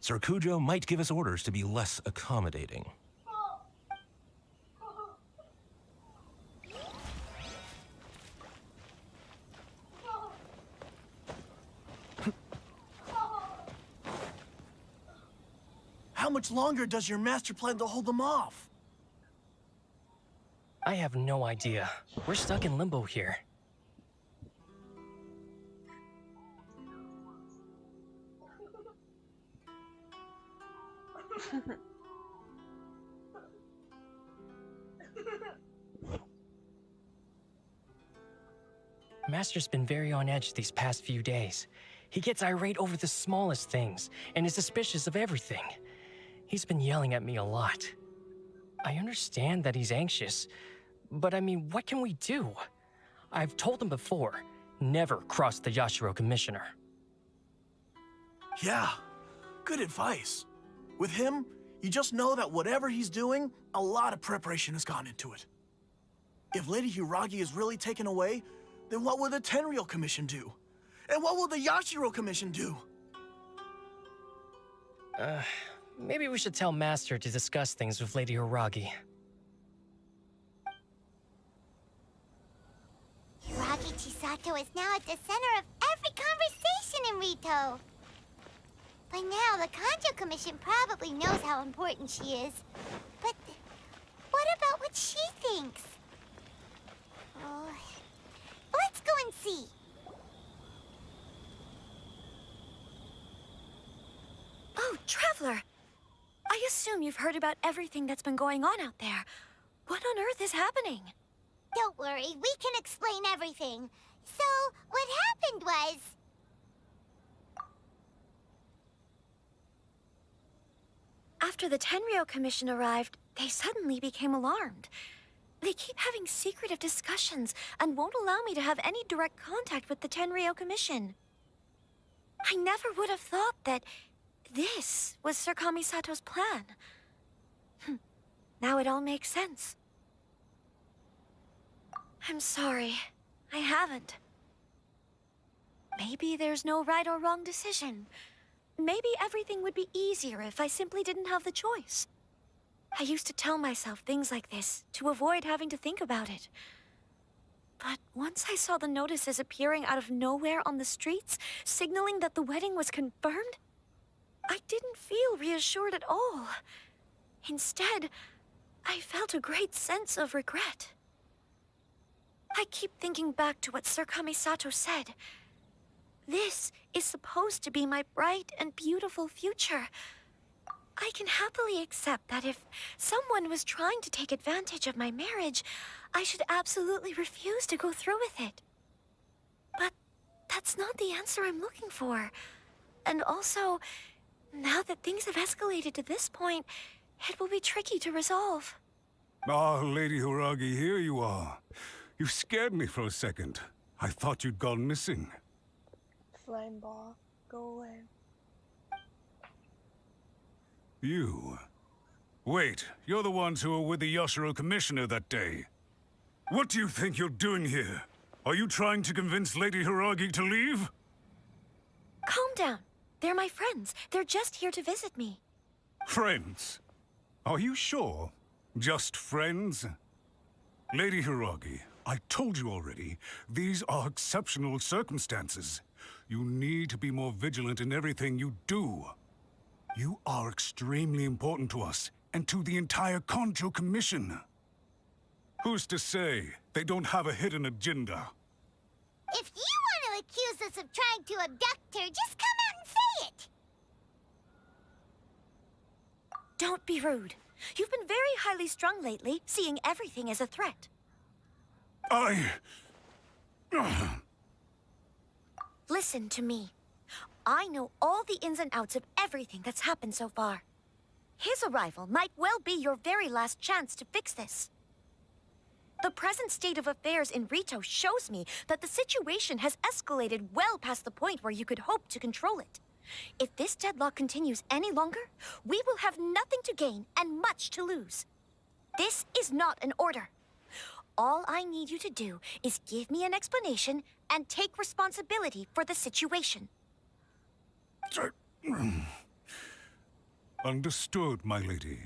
Sir Kujo might give us orders to be less accommodating. How much longer does your master plan to hold them off? I have no idea. We're stuck in limbo here. Master's been very on edge these past few days. He gets irate over the smallest things and is suspicious of everything. He's been yelling at me a lot. I understand that he's anxious, but I mean, what can we do? I've told him before, never cross the Yashiro Commissioner. Yeah, good advice. With him, you just know that whatever he's doing, a lot of preparation has gone into it. If Lady Hiragi is really taken away, then what will the Tenryo Commission do? And what will the Yashiro Commission do? Maybe we should tell Master to discuss things with Lady Hiragi. Hiragi Chisato is now at the center of every conversation in Rito. By now, the Kanjo Commission probably knows how important she is. But what about what she thinks? Oh, let's go and see. Oh, Traveler! I assume you've heard about everything that's been going on out there. What on earth is happening? Don't worry, we can explain everything. So, what happened was... After the Tenryou Commission arrived, they suddenly became alarmed. They keep having secretive discussions and won't allow me to have any direct contact with the Tenryou Commission. I never would have thought that this was Sir Kamisato's plan. Now it all makes sense. I'm sorry. I haven't. Maybe there's no right or wrong decision. Maybe everything would be easier if I simply didn't have the choice. I used to tell myself things like this to avoid having to think about it. But once I saw the notices appearing out of nowhere on the streets, signaling that the wedding was confirmed, I didn't feel reassured at all. Instead, I felt a great sense of regret. I keep thinking back to what Sir Kamisato said. This is supposed to be my bright and beautiful future. I can happily accept that if someone was trying to take advantage of my marriage, I should absolutely refuse to go through with it. But that's not the answer I'm looking for. And also, now that things have escalated to this point, it will be tricky to resolve. Ah, Lady Hiragi, here you are. You scared me for a second. I thought you'd gone missing. Slime ball, go away. You? Wait, you're the ones who were with the Yashiro Commissioner that day. What do you think you're doing here? Are you trying to convince Lady Hiragi to leave? Calm down. They're my friends. They're just here to visit me. Friends? Are you sure? Just friends? Lady Hiragi, I told you already, these are exceptional circumstances. You need to be more vigilant in everything you do. You are extremely important to us, and to the entire Konjo Commission. Who's to say they don't have a hidden agenda? If you want to accuse us of trying to abduct her, just come out and say it! Don't be rude. You've been very highly strung lately, seeing everything as a threat. Listen to me. I know all the ins and outs of everything that's happened so far. His arrival might well be your very last chance to fix this. The present state of affairs in Rito shows me that the situation has escalated well past the point where you could hope to control it. If this deadlock continues any longer, we will have nothing to gain and much to lose. This is not an order. All I need you to do is give me an explanation and take responsibility for the situation. Understood, my lady.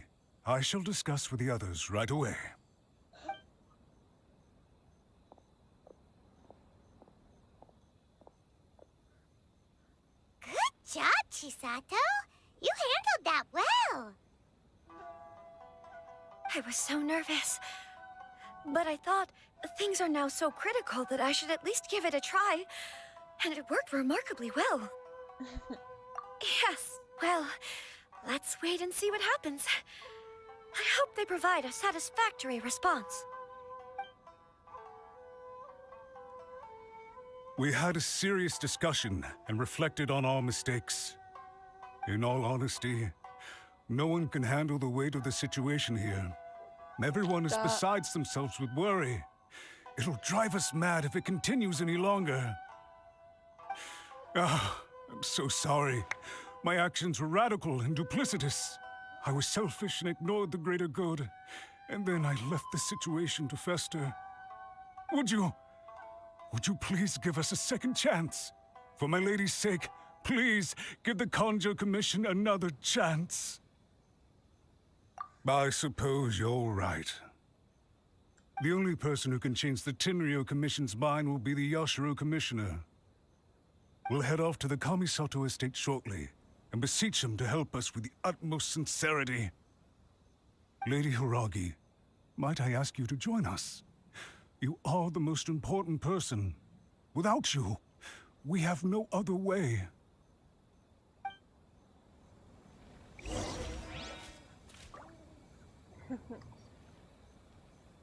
I shall discuss with the others right away. Good job, Chisato. You handled that well. I was so nervous. But I thought things are now so critical that I should at least give it a try. And it worked remarkably well. Yes, well, let's wait and see what happens. I hope they provide a satisfactory response. We had a serious discussion and reflected on our mistakes. In all honesty, no one can handle the weight of the situation here. Everyone is besides themselves with worry. It'll drive us mad if it continues any longer. I'm so sorry. My actions were radical and duplicitous. I was selfish and ignored the greater good. And then I left the situation to fester. Would you please give us a second chance? For my lady's sake, please give the Konjo Commission another chance. I suppose you're right. The only person who can change the Tenryou Commission's mind will be the Yashiro Commissioner. We'll head off to the Kamisato estate shortly and beseech him to help us with the utmost sincerity. Lady Hiragi, might I ask you to join us? You are the most important person. Without you, we have no other way.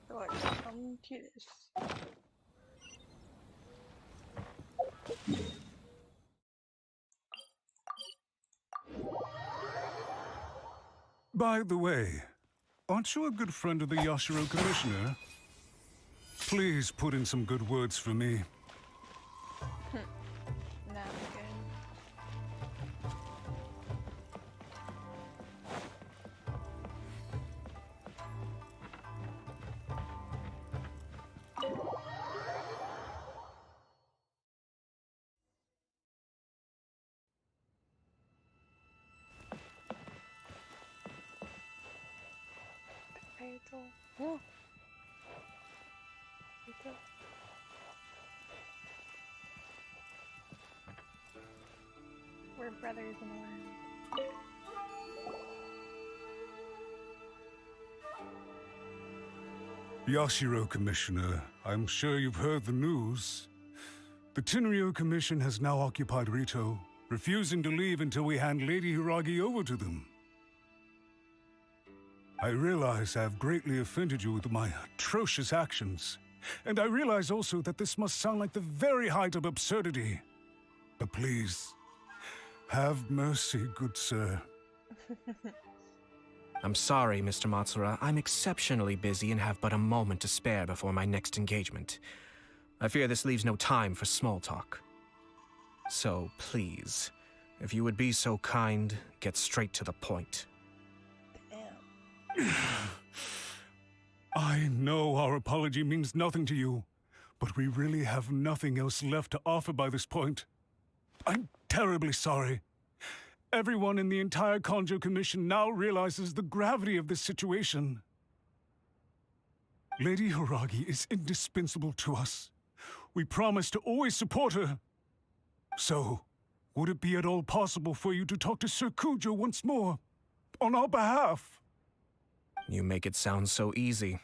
Like, on to this. By the way, aren't you a good friend of the Yashiro Commissioner? Please put in some good words for me. Not good. Ayato. Oh. Ayato. We're brothers in arms. Yashiro Commissioner, I'm sure you've heard the news. The Tenryo Commission has now occupied Rito, refusing to leave until we hand Lady Hiragi over to them. I realize I have greatly offended you with my atrocious actions, and I realize also that this must sound like the very height of absurdity. But please, have mercy, good sir. I'm sorry, Mr. Matsura. I'm exceptionally busy and have but a moment to spare before my next engagement. I fear this leaves no time for small talk. So, please, if you would be so kind, get straight to the point. I know our apology means nothing to you, but we really have nothing else left to offer by this point. I'm terribly sorry. Everyone in the entire Kanjo Commission now realizes the gravity of this situation. Lady Hiragi is indispensable to us. We promise to always support her. So, would it be at all possible for you to talk to Sir Kujo once more, on our behalf? You make it sound so easy.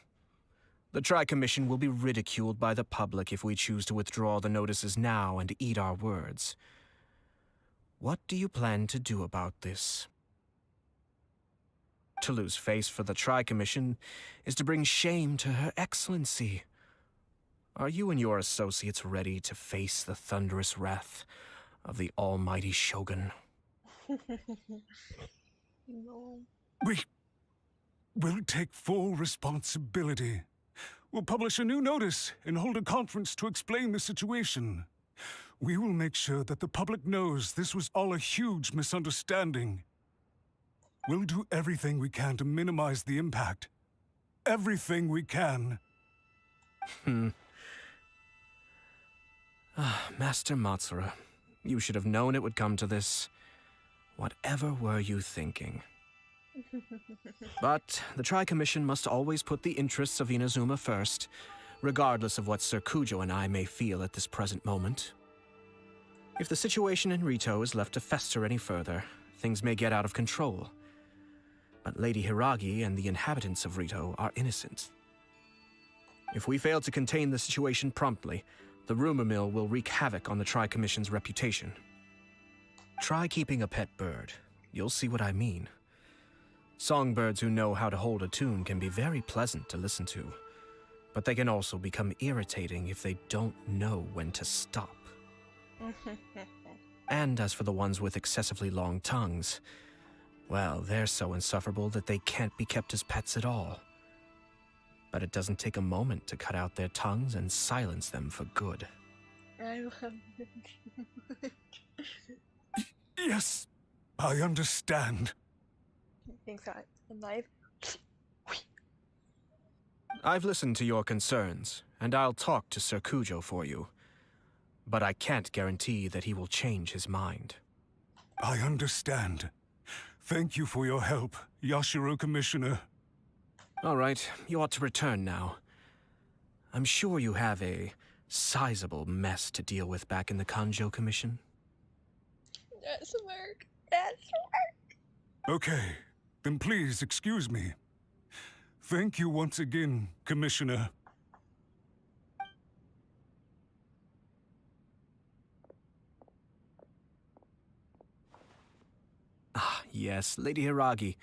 The Tri-Commission will be ridiculed by the public if we choose to withdraw the notices now and eat our words. What do you plan to do about this? To lose face for the Tri-Commission is to bring shame to Her Excellency. Are you and your associates ready to face the thunderous wrath of the almighty Shogun? No. We'll take full responsibility. We'll publish a new notice and hold a conference to explain the situation. We will make sure that the public knows this was all a huge misunderstanding. We'll do everything we can to minimize the impact. Everything we can. Master Matsura, you should have known it would come to this. Whatever were you thinking? But the Tri-Commission must always put the interests of Inazuma first, regardless of what Sir Kujo and I may feel at this present moment. If the situation in Rito is left to fester any further, things may get out of control. But Lady Hiragi and the inhabitants of Rito are innocent. If we fail to contain the situation promptly, the rumor mill will wreak havoc on the Tri-Commission's reputation. Try keeping a pet bird. You'll see what I mean. Songbirds who know how to hold a tune can be very pleasant to listen to, but they can also become irritating if they don't know when to stop. And as for the ones with excessively long tongues, well, they're so insufferable that they can't be kept as pets at all. But it doesn't take a moment to cut out their tongues and silence them for good. I love it. Yes, I understand. Thanks, God. A knife. I've listened to your concerns, and I'll talk to Sir Kujo for you. But I can't guarantee that he will change his mind. I understand. Thank you for your help, Yashiro Commissioner. All right, you ought to return now. I'm sure you have a sizable mess to deal with back in the Kanjo Commission. That's work. That's work. Okay, then please excuse me. Thank you once again, Commissioner. Ah, yes, Lady Hiragi.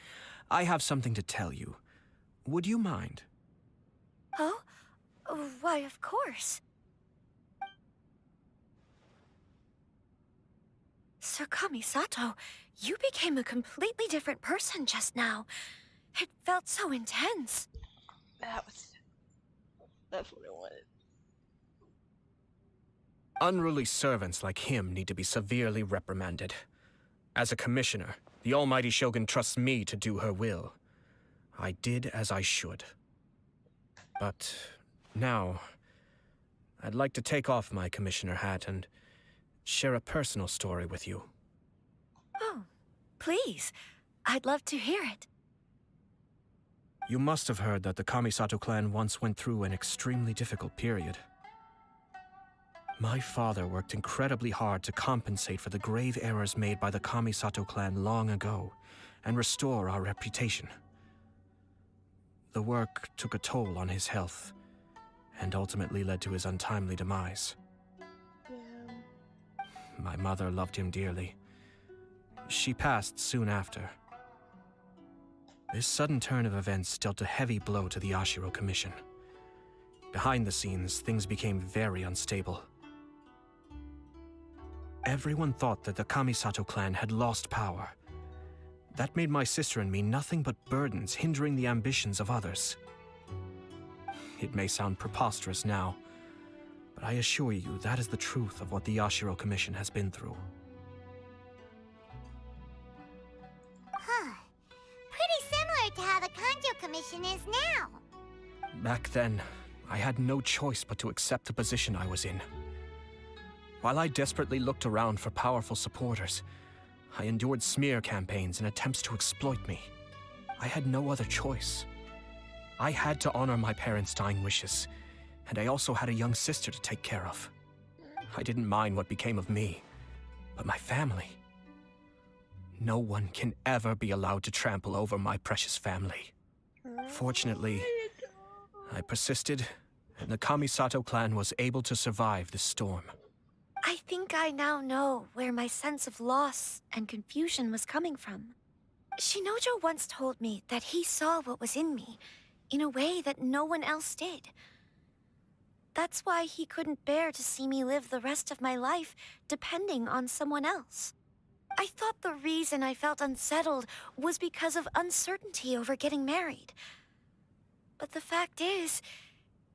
I have something to tell you. Would you mind? Oh? Why, of course. Sir Kamisato, you became a completely different person just now. It felt so intense. That's what I wanted. Unruly servants like him need to be severely reprimanded. As a commissioner, the almighty Shogun trusts me to do her will. I did as I should. But now, I'd like to take off my commissioner hat and share a personal story with you. Oh, please. I'd love to hear it. You must have heard that the Kamisato clan once went through an extremely difficult period. My father worked incredibly hard to compensate for the grave errors made by the Kamisato clan long ago and restore our reputation. The work took a toll on his health and ultimately led to his untimely demise. My mother loved him dearly. She passed soon after. This sudden turn of events dealt a heavy blow to the Ashiro Commission. Behind the scenes, things became very unstable. Everyone thought that the Kamisato clan had lost power. That made my sister and me nothing but burdens, hindering the ambitions of others. It may sound preposterous now, but I assure you that is the truth of what the Ashiro Commission has been through. Huh. Pretty similar to how the Kanjo Commission is now. Back then, I had no choice but to accept the position I was in. While I desperately looked around for powerful supporters, I endured smear campaigns and attempts to exploit me. I had no other choice. I had to honor my parents' dying wishes, and I also had a young sister to take care of. I didn't mind what became of me, but my family. No one can ever be allowed to trample over my precious family. Fortunately, I persisted, and the Kamisato clan was able to survive this storm. I think I now know where my sense of loss and confusion was coming from. Shinojo once told me that he saw what was in me in a way that no one else did. That's why he couldn't bear to see me live the rest of my life depending on someone else. I thought the reason I felt unsettled was because of uncertainty over getting married. But the fact is,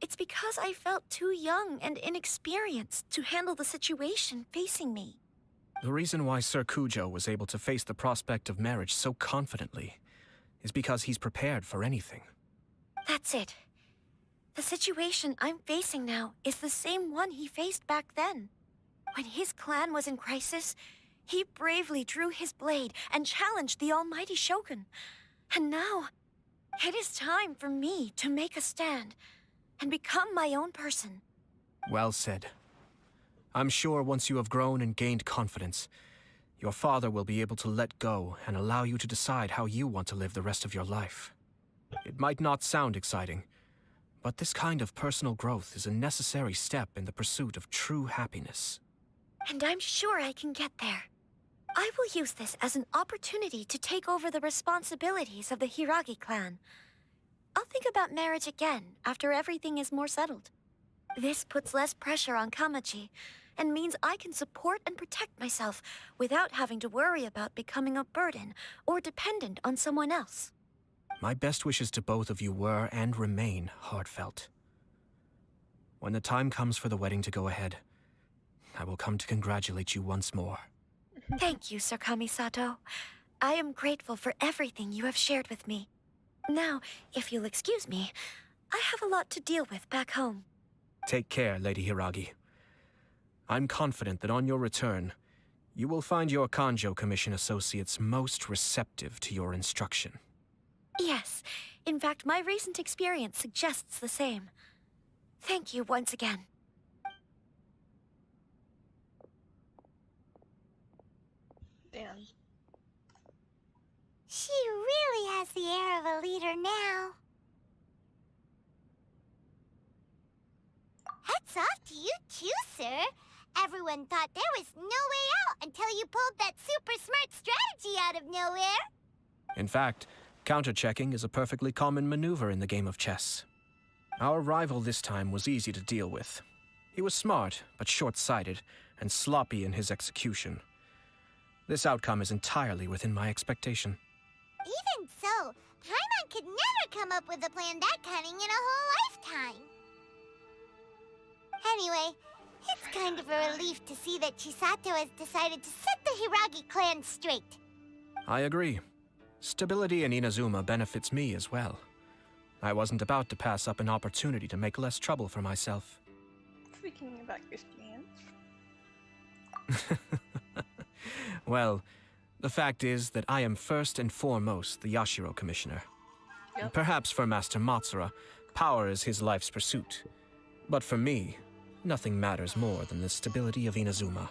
it's because I felt too young and inexperienced to handle the situation facing me. The reason why Sir Kujo was able to face the prospect of marriage so confidently is because he's prepared for anything. That's it. The situation I'm facing now is the same one he faced back then. When his clan was in crisis, he bravely drew his blade and challenged the almighty Shogun. And now, it is time for me to make a stand and become my own person. Well said. I'm sure once you have grown and gained confidence, your father will be able to let go and allow you to decide how you want to live the rest of your life. It might not sound exciting, but this kind of personal growth is a necessary step in the pursuit of true happiness. And I'm sure I can get there. I will use this as an opportunity to take over the responsibilities of the Hiragi clan. I'll think about marriage again after everything is more settled. This puts less pressure on Kamaji, and means I can support and protect myself without having to worry about becoming a burden or dependent on someone else. My best wishes to both of you were and remain heartfelt. When the time comes for the wedding to go ahead, I will come to congratulate you once more. Thank you, Sir Kamisato. I am grateful for everything you have shared with me. Now, if you'll excuse me, I have a lot to deal with back home. Take care, Lady Hiragi. I'm confident that on your return, you will find your Kanjo Commission associates most receptive to your instruction. Yes, in fact, my recent experience suggests the same. Thank you once again. Damn. She really has the air of a leader now. Hats off to you too, sir. Everyone thought there was no way out until you pulled that super smart strategy out of nowhere. In fact, counter-checking is a perfectly common maneuver in the game of chess. Our rival this time was easy to deal with. He was smart, but short-sighted, and sloppy in his execution. This outcome is entirely within my expectation. Even so, Paimon could never come up with a plan that cunning in a whole lifetime. Anyway, it's kind of a relief to see that Chisato has decided to set the Hiragi clan straight. I agree. Stability in Inazuma benefits me as well. I wasn't about to pass up an opportunity to make less trouble for myself. Speaking about Christians. Well, the fact is that I am first and foremost the Yashiro Commissioner. Yep. Perhaps for Master Matsura, power is his life's pursuit. But for me, nothing matters more than the stability of Inazuma.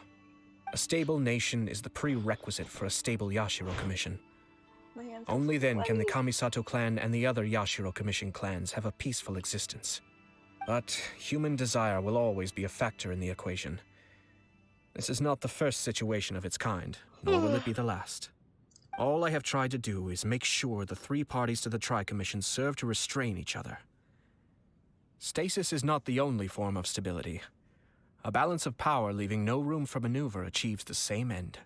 A stable nation is the prerequisite for a stable Yashiro Commission. Only then can the Kamisato clan and the other Yashiro Commission clans have a peaceful existence. But human desire will always be a factor in the equation. This is not the first situation of its kind, nor will it be the last. All I have tried to do is make sure the three parties to the Tri-Commission serve to restrain each other. Stasis is not the only form of stability. A balance of power leaving no room for maneuver achieves the same end.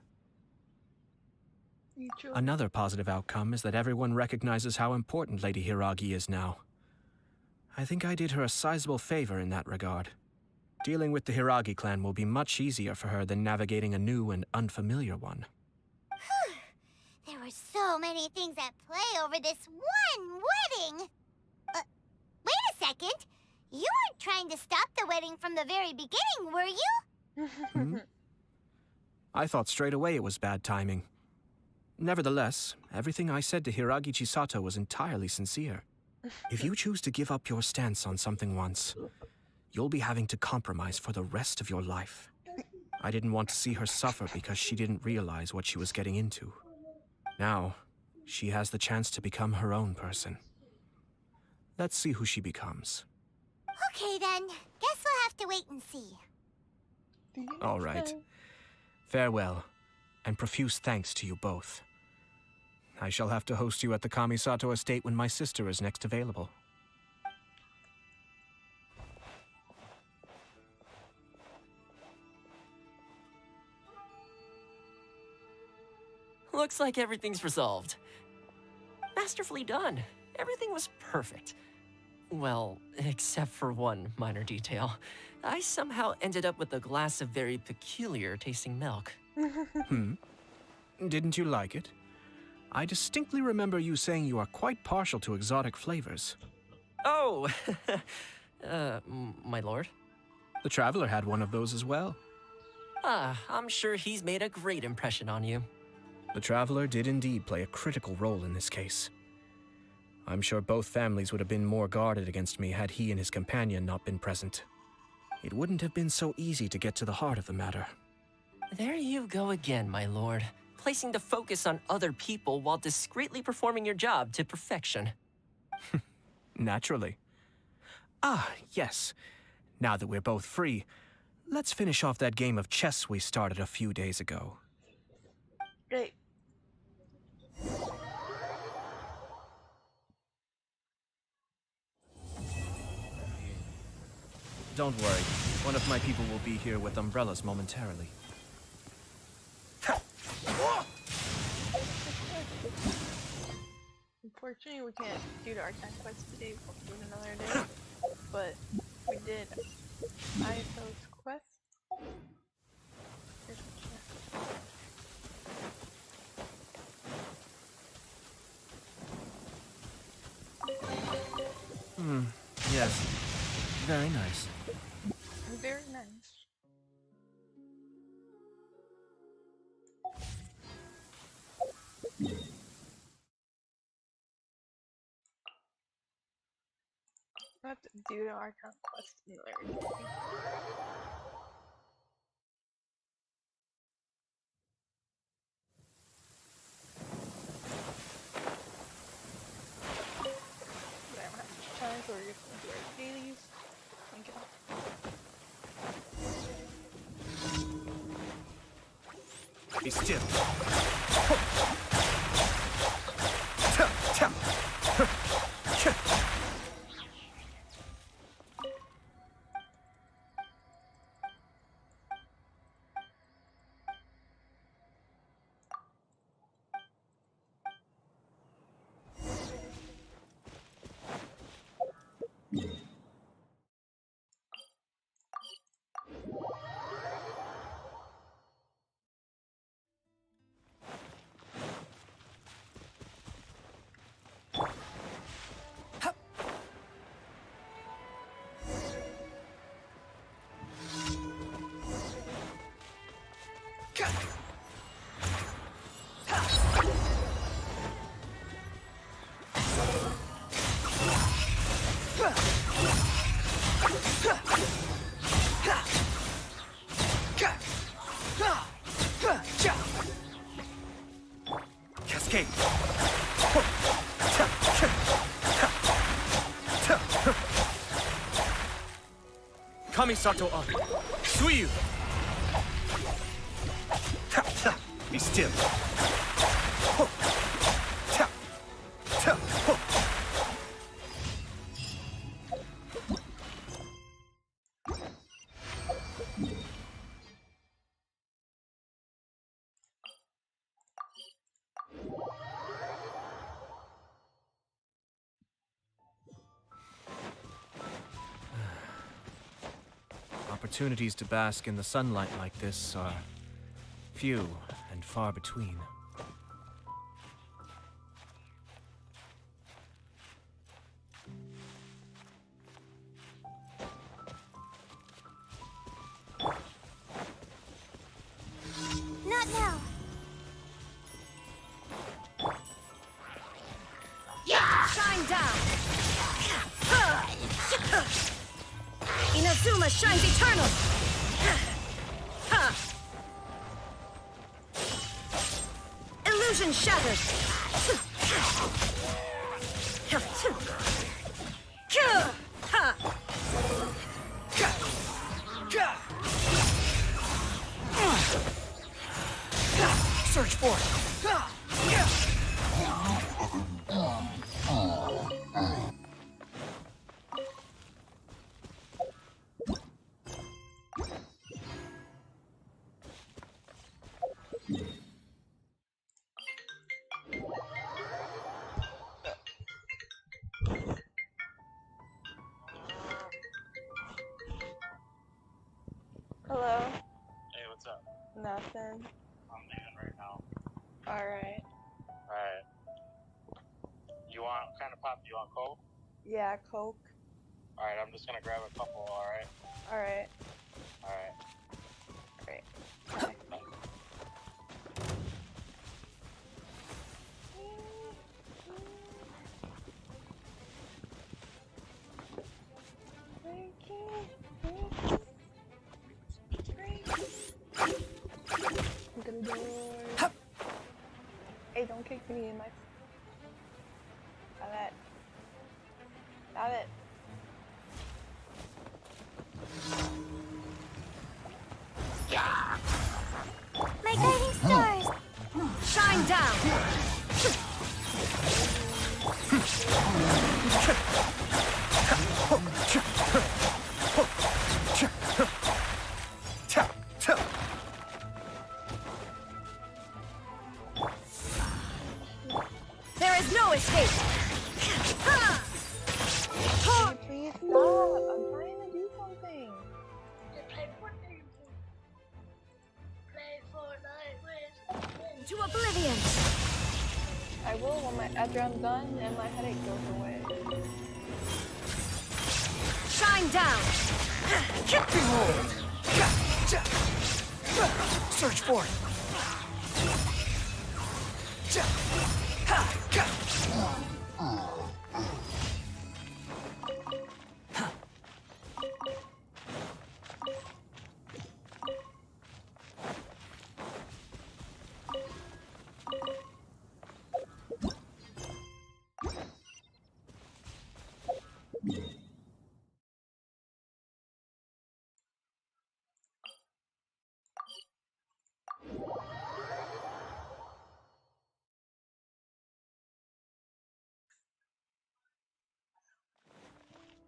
Another positive outcome is that everyone recognizes how important Lady Hiragi is now. I think I did her a sizable favor in that regard. Dealing with the Hiragi clan will be much easier for her than navigating a new and unfamiliar one. There were so many things at play over this one wedding! Wait a second! You weren't trying to stop the wedding from the very beginning, were you? I thought straight away it was bad timing. Nevertheless, everything I said to Hiragi Chisato was entirely sincere. If you choose to give up your stance on something once, you'll be having to compromise for the rest of your life. I didn't want to see her suffer because she didn't realize what she was getting into. Now, she has the chance to become her own person. Let's see who she becomes. Okay then, guess we'll have to wait and see. All right. Farewell, and profuse thanks to you both. I shall have to host you at the Kamisato estate when my sister is next available. Looks like everything's resolved. Masterfully done. Everything was perfect. Well, except for one minor detail. I somehow ended up with a glass of very peculiar tasting milk. Didn't you like it? I distinctly remember you saying you are quite partial to exotic flavors. Oh, my lord. The Traveler had one of those as well. I'm sure he's made a great impression on you. The Traveler did indeed play a critical role in this case. I'm sure both families would have been more guarded against me had he and his companion not been present. It wouldn't have been so easy to get to the heart of the matter. There you go again, my lord. Placing the focus on other people while discreetly performing your job to perfection. Naturally. Ah, yes. Now that we're both free, let's finish off that game of chess we started a few days ago. Great. Don't worry. One of my people will be here with umbrellas momentarily. Unfortunately, we can't do the Archon quest today. We'll do it another day. But we did Ayato's quest. Here's what she has. Yes. Very nice. Very nice. I have to do the Archon quest another day. But I don't have much time, so we're just gonna do our dailies and get off. Be still. Cascade. Kamisato on. Suiyu. Be still. Opportunities to bask in the sunlight like this are few and far between. Not now. Shine down! Inazuma shines eternal! Illusion shattered! Search for it. Hello? Hey, what's up? Nothing. I'm leaving right now. Alright. Alright. You want, what kind of pop? Do you want Coke? Yeah, Coke. Alright, I'm just gonna grab a couple, alright? Alright. Alright. Alright. Bye. Open the door. Hey, don't kick me in my... Stop it. Stop it. My guiding stars. Shine down! There is no escape! Please stop. I'm trying to do something. Play Fortnite with To oblivion! I will when after I'm done and my headache goes away. Shine down! Behold! Search for it.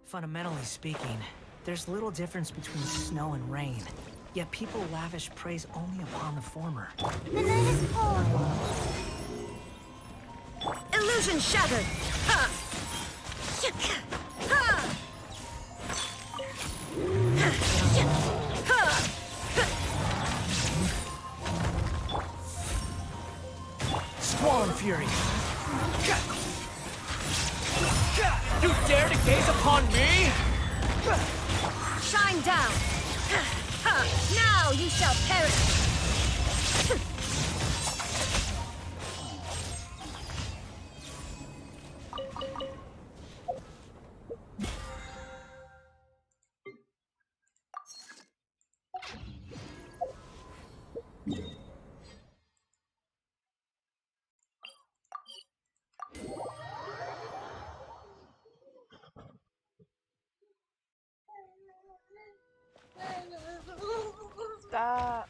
Fundamentally speaking, there's little difference between snow and rain. Yet people lavish praise only upon the former. The night is cold. Illusion shattered! Ha! Ha! Ha! fury. You dare to gaze upon me? Shine down! Now you shall perish! Stop.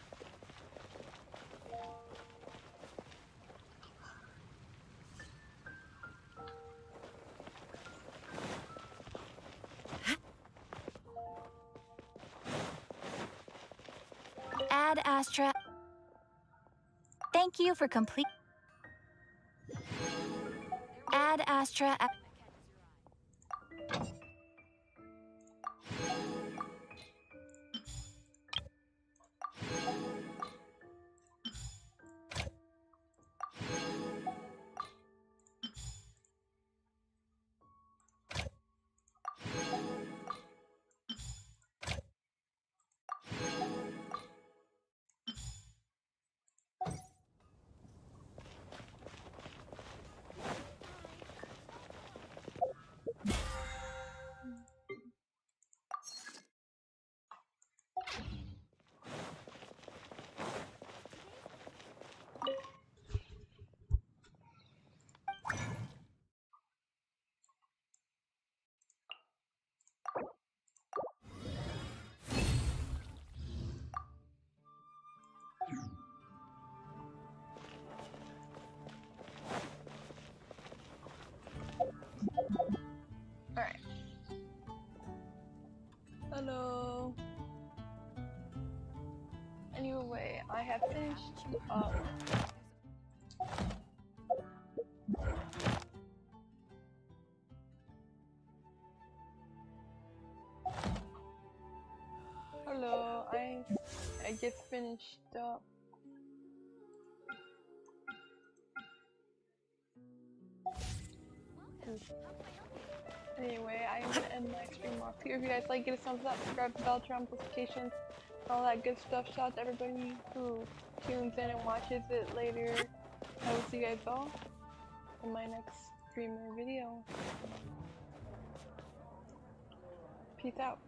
Ad Astra. Thank you for complete. Ad Astra. Alright. Hello. Anyway, I have finished up. Hello, I just finished up. Anyway, I am gonna end my stream off here. If you guys like it, a thumbs up, subscribe, bell, turn on notifications, all that good stuff. Shout out to everybody who tunes in and watches it later. I will see you guys all in my next streamer video. Peace out.